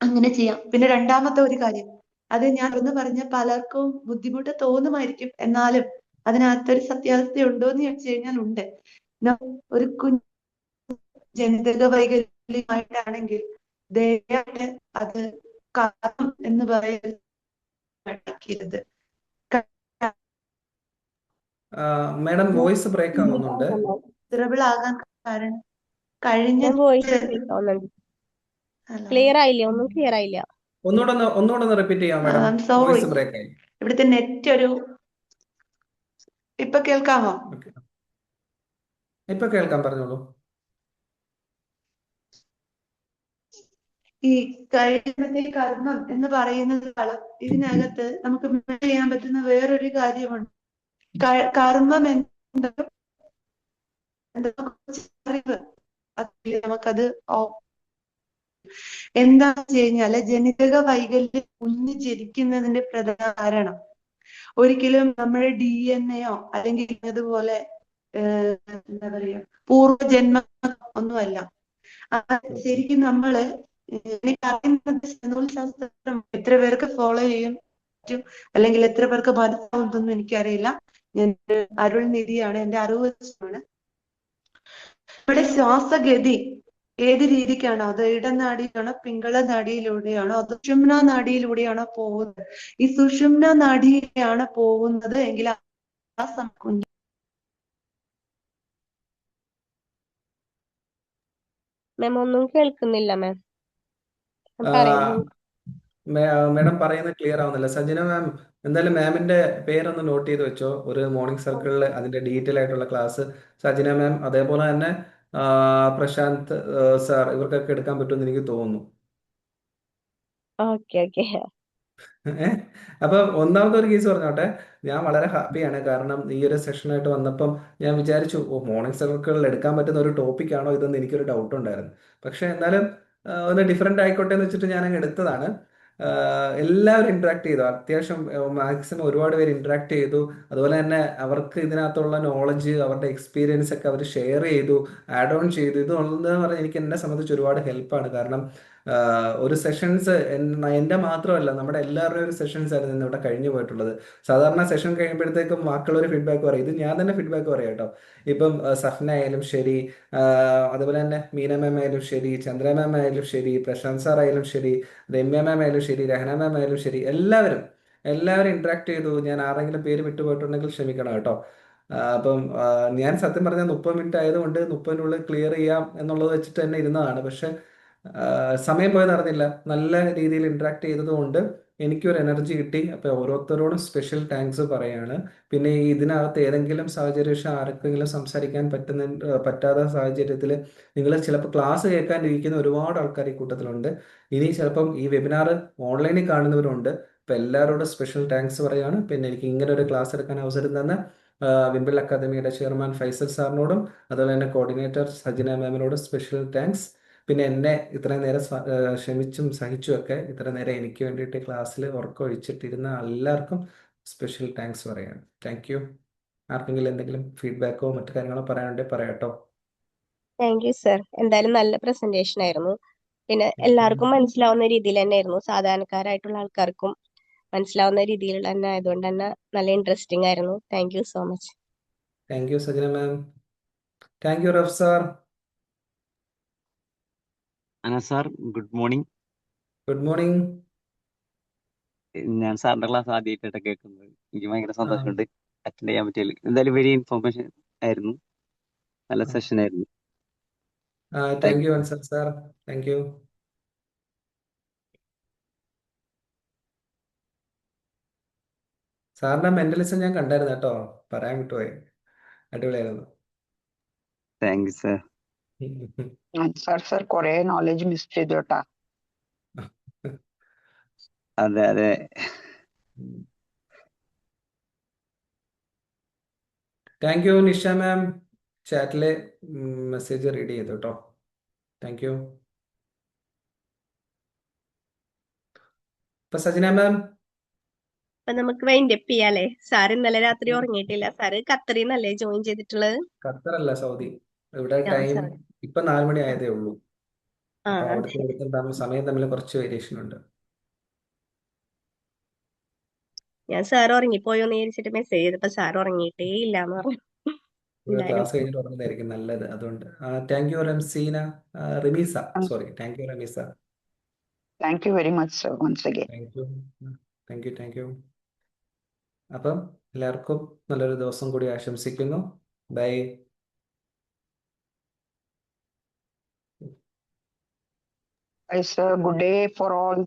അങ്ങനെ ചെയ്യാം. പിന്നെ രണ്ടാമത്തെ ഒരു കാര്യം, അത് ഞാൻ ഒന്ന് പറഞ്ഞ പലർക്കും ബുദ്ധിമുട്ട് തോന്നുമായിരിക്കും, എന്നാലും അതിനകത്തൊരു സത്യാവസ്ഥ ഉണ്ടോ എന്ന് ചോദിച്ചു കഴിഞ്ഞാൽ ഉണ്ട്. ഒരു കുഞ്ഞ് ജനിതക വൈകല്യമായിട്ടാണെങ്കിൽ ദയവായിട്ട് അത് കാരണം എന്ന് പറയുന്നത്. മാഡം വോയിസ് ബ്രേക്ക് ആവുന്നുണ്ട്. മിസറബിൾ ആകാൻ കാരണം കഴിഞ്ഞ ക്ലിയർ ആയില്ല, ഒന്നും ക്ലിയർ ആയില്ല. ഒന്നുകൂടെ റിപ്പീറ്റ് ചെയ്യാം മാഡം, സോറി, വോയിസ് ബ്രേക്ക് ആയി. ഇവിടുത്തെ നെറ്റ് ഇപ്പൊ കേൾക്കാമോ? ഇപ്പൊ കേൾക്കാം, പറഞ്ഞോളൂ. ഈ കഴിയുന്നത്തെ കർമ്മം എന്ന് പറയുന്നത് ഇതിനകത്ത് നമുക്ക് ചെയ്യാൻ പറ്റുന്ന വേറൊരു കാര്യമുണ്ട്. കർമ്മം അറിവ് നമുക്കത് എന്താന്ന് വെച്ച് കഴിഞ്ഞാല് ജനിതക വൈകല്യം കുഞ്ഞ് ജനിക്കുന്നതിന്റെ പ്രധാന കാരണം ഒരിക്കലും നമ്മുടെ DNA അല്ലെങ്കിൽ അതുപോലെ എന്താ പറയാ പൂർവ്വജന്മ ഒന്നുമല്ല. ശരിക്കും നമ്മള് ശാസ്ത്രം എത്ര പേർക്ക് ഫോളോ ചെയ്യും അല്ലെങ്കിൽ എത്ര പേർക്ക് മനസ്സിലാവുന്നതൊന്നും എനിക്കറിയില്ല. ഞാൻ അരുൾനിധിയാണ്, എന്റെ അറിവ് വെച്ചാണ്. ഇവിടെ ശ്വാസഗതി ഏത് രീതിക്കാണോ, അത് ഇടനാടിയിലാണോ, പിംഗള നാഡിയിലൂടെയാണോ, അത് സുഷുമ്ന നാഡിയിലൂടെയാണോ പോകുന്നത്? ഈ സുഷുമ്ന നാഡിയിലാണ് പോകുന്നത് എങ്കിൽ മാം ഒന്നും കേൾക്കുന്നില്ല മാം. മാഡം പറയുന്നത് ക്ലിയർ ആവുന്നില്ല. സജന മാം, എന്തായാലും മാമിന്റെ പേരൊന്ന് നോട്ട് ചെയ്ത് വെച്ചോ. ഒരു മോർണിംഗ് സർക്കിളിൽ അതിന്റെ ഡീറ്റെയിൽ ആയിട്ടുള്ള ക്ലാസ് സജന മാം, അതേപോലെ തന്നെ പ്രശാന്ത് സാർ, ഇവർക്കൊക്കെ എടുക്കാൻ പറ്റുമെന്ന് എനിക്ക് തോന്നുന്നു. Okay okay. അപ്പൊ ഒന്നാമത്തെ ഒരു കേസ് പറഞ്ഞോട്ടെ, ഞാൻ വളരെ ഹാപ്പിയാണ്. കാരണം ഈ ഒരു സെഷനായിട്ട് വന്നപ്പം ഞാൻ വിചാരിച്ചു, മോർണിംഗ് സർക്കിളിൽ എടുക്കാൻ പറ്റുന്ന ഒരു ടോപ്പിക് ആണോ ഇതെന്ന് എനിക്കൊരു ഡൗട്ട് ഉണ്ടായിരുന്നു. പക്ഷെ എന്നാലും ഒന്ന് ഡിഫറെന്റ് ആയിക്കോട്ടെ എന്ന് വെച്ചിട്ട് ഞാൻ അങ്ങ് എടുത്തതാണ്. എല്ലാവരും ഇന്ററാക്ട് ചെയ്തു, അത്യാവശ്യം മാക്സിമം ഒരുപാട് പേര് ഇന്ററാക്ട് ചെയ്തു. അതുപോലെ തന്നെ അവർക്ക് ഇതിനകത്തുള്ള നോളജ്, അവരുടെ എക്സ്പീരിയൻസ് ഒക്കെ അവർ ഷെയർ ചെയ്തു, ആഡ് ഓൺ ചെയ്തു. ഇത് ഉള്ളതെന്ന് പറഞ്ഞാൽ എനിക്ക് എന്നെ സംബന്ധിച്ച് ഒരുപാട് ഹെൽപ്പാണ്. കാരണം ഒരു സെഷൻസ് എൻ്റെ മാത്രമല്ല, നമ്മുടെ എല്ലാവരുടെയും ഒരു സെഷൻസ് ആയിരുന്നു ഇന്ന് ഇവിടെ കഴിഞ്ഞു പോയിട്ടുള്ളത്. സാധാരണ സെഷൻ കഴിയുമ്പോഴത്തേക്കും ബാക്കിയുള്ളൊരു ഫീഡ്ബാക്ക് പറയും, ഇത് ഞാൻ തന്നെ ഫീഡ്ബാക്ക് പറയാം കേട്ടോ. ഇപ്പം സഫ്ന ആയാലും ശരി, അതുപോലെ തന്നെ മീന മാം ആയാലും ശരി, ചന്ദ്ര മാം ആയാലും ശരി, പ്രശാന്ത് സാർ ആയാലും ശരി, രമ്യ മാം ആയാലും ശരി, രഹന മാം ആയാലും ശരി, എല്ലാവരും ഇന്ററാക്ട് ചെയ്തു. ഞാൻ ആരെങ്കിലും പേര് വിട്ടുപോയിട്ടുണ്ടെങ്കിൽ ക്ഷമിക്കണം കേട്ടോ. അപ്പം ഞാൻ സത്യം പറഞ്ഞാൽ 30 മിനിറ്റ് ആയതുകൊണ്ട് 30-നുള്ളിൽ ക്ലിയർ ചെയ്യാം എന്നുള്ളത് വെച്ചിട്ട് തന്നെ ഇരുന്നതാണ്. പക്ഷെ സമയം പോയത് അറിഞ്ഞില്ല. നല്ല രീതിയിൽ ഇന്ററാക്ട് ചെയ്തതുകൊണ്ട് എനിക്കൊരു എനർജി കിട്ടി. അപ്പോൾ ഓരോരുത്തരോടും സ്പെഷ്യൽ താങ്ക്സ് പറയാണ്. പിന്നെ ഇതിനകത്ത് ഏതെങ്കിലും സാഹചര്യം ആർക്കെങ്കിലും സംസാരിക്കാൻ പറ്റാത്ത സാഹചര്യത്തിൽ നിങ്ങൾ ചിലപ്പോൾ ക്ലാസ് കേൾക്കാൻ ഇരിക്കുന്ന ഒരുപാട് ആൾക്കാർ ഈ കൂട്ടത്തിലുണ്ട്. ഇനി ചിലപ്പം ഈ വെബിനാർ ഓൺലൈനിൽ കാണുന്നവരുണ്ട്. അപ്പോൾ എല്ലാവരോടും സ്പെഷ്യൽ താങ്ക്സ് പറയാണ്. പിന്നെ എനിക്ക് ഇങ്ങനെ ഒരു ക്ലാസ് എടുക്കാൻ അവസരം തന്ന വിംബിൾ അക്കാദമിയുടെ ചെയർമാൻ ഫൈസൽ സാറിനോടും അതുപോലെ തന്നെ കോർഡിനേറ്റർ സജിന മാമിനോടും സ്പെഷ്യൽ താങ്ക്സ്. പിന്നെ എന്നെ ഇത്രയും നേരം ക്ഷമിച്ചും സഹിച്ചുമൊക്കെ ഇത്ര നേരം എനിക്ക് വേണ്ടിയിട്ട് ക്ലാസ്സിൽ ഉറക്കമൊഴിച്ചിട്ടിരുന്ന എല്ലാവർക്കും സ്പെഷ്യൽ താങ്ക്സ് പറയാണ്. Thank you. ആർക്കെങ്കിലും എന്തെങ്കിലും ഫീഡ്ബാക്കോ മറ്റു കാര്യങ്ങളോ പറയാനുണ്ടെങ്കിൽ പറയാട്ടോ. Thank you sir. എന്തായാലും നല്ല പ്രസന്റേഷൻ ആയിരുന്നു. പിന്നെ എല്ലാവർക്കും മനസ്സിലാവുന്ന രീതിയിൽ തന്നെ ആയിരുന്നു. സാധാരണക്കാരായിട്ടുള്ള ആൾക്കാർക്കും മനസ്സിലാവുന്ന രീതിയിൽ തന്നെ ആയതുകൊണ്ട് തന്നെ നല്ല ഇൻട്രസ്റ്റിംഗ് ആയിരുന്നു. Thank you so much. Thank you Sajana ma'am. Thank you Rauf sir. അന sir, good morning. Good morning. ഞാൻ സാറിന്റെ ക്ലാസ് ആദ്യമായിട്ടാണ് കേൾക്കുന്നത്. എനിക്ക് ഭയങ്കര സന്തോഷമുണ്ട് അറ്റൻഡ് ചെയ്യാൻ പറ്റിയതിൽ. എന്തായാലും വെരി ഇൻഫോർമേഷൻ ആയിരുന്നു, നല്ല സെഷൻ ആയിരുന്നു. Thank you Ansar sir. Thank you. സാറിന്റെ മെന്റലിസം ഞാൻ കണ്ടായിരുന്നു കേട്ടോ, പറയാൻ വിട്ടുപോയി. അടിപൊളിയായിരുന്നു. Thank you sir. സാർ കുറെ നോളജ് മിസ് ചെയ്തു കേട്ടാ. അതെ അതെ. Thank you Nisha ma'am. ചാറ്റിലെ മെസ്സേജ് റീഡ് ചെയ്തു കേട്ടോ. Thank you. ഇപ്പൊ സജന മാം, അപ്പൊ നമുക്ക് വൈൻഡപ്പ് ചെയ്യാല്ലേ? സാർ ഇന്നലെ രാത്രി ഉറങ്ങിയിട്ടില്ല. സാറ് ഖത്തറിന്നല്ലേ ജോയിൻ ചെയ്തിട്ടുള്ളത്? ഖത്തറല്ല, സൗദി. ഇവിടെ ആ, ടൈം sorry. ഇപ്പൊ 4 മണി ആയതേ ഉള്ളൂ. ആ, അപ്പൊ അവിടുത്തെ ശരി. ഇവിടുത്തെ സമയം തമ്മിൽ കുറച്ച് വേരിയേഷൻ ഉണ്ട്. ഞാൻ സാർ ഉറങ്ങിപ്പോയോന്ന് വിചാരിച്ചിട്ട് മെസ്സേജ് ചെയ്തപ്പോ സാർ ഉറങ്ങിയിട്ടേ ഇല്ലാന്ന് പറഞ്ഞു. ഇവിടെ എന്തായാലും ക്ലാസ് കഴിഞ്ഞിട്ട് ഉറങ്ങുന്നതായിരിക്കും നല്ലത്. അതുകൊണ്ട് thank you Ramseena, Rimeesa, sorry. Thank you Rameesa. Thank you very much sir once again. Thank you. അപ്പം എല്ലാവർക്കും നല്ലൊരു ദിവസം കൂടി ആശംസിക്കുന്നു. Bye. It's a good day for all.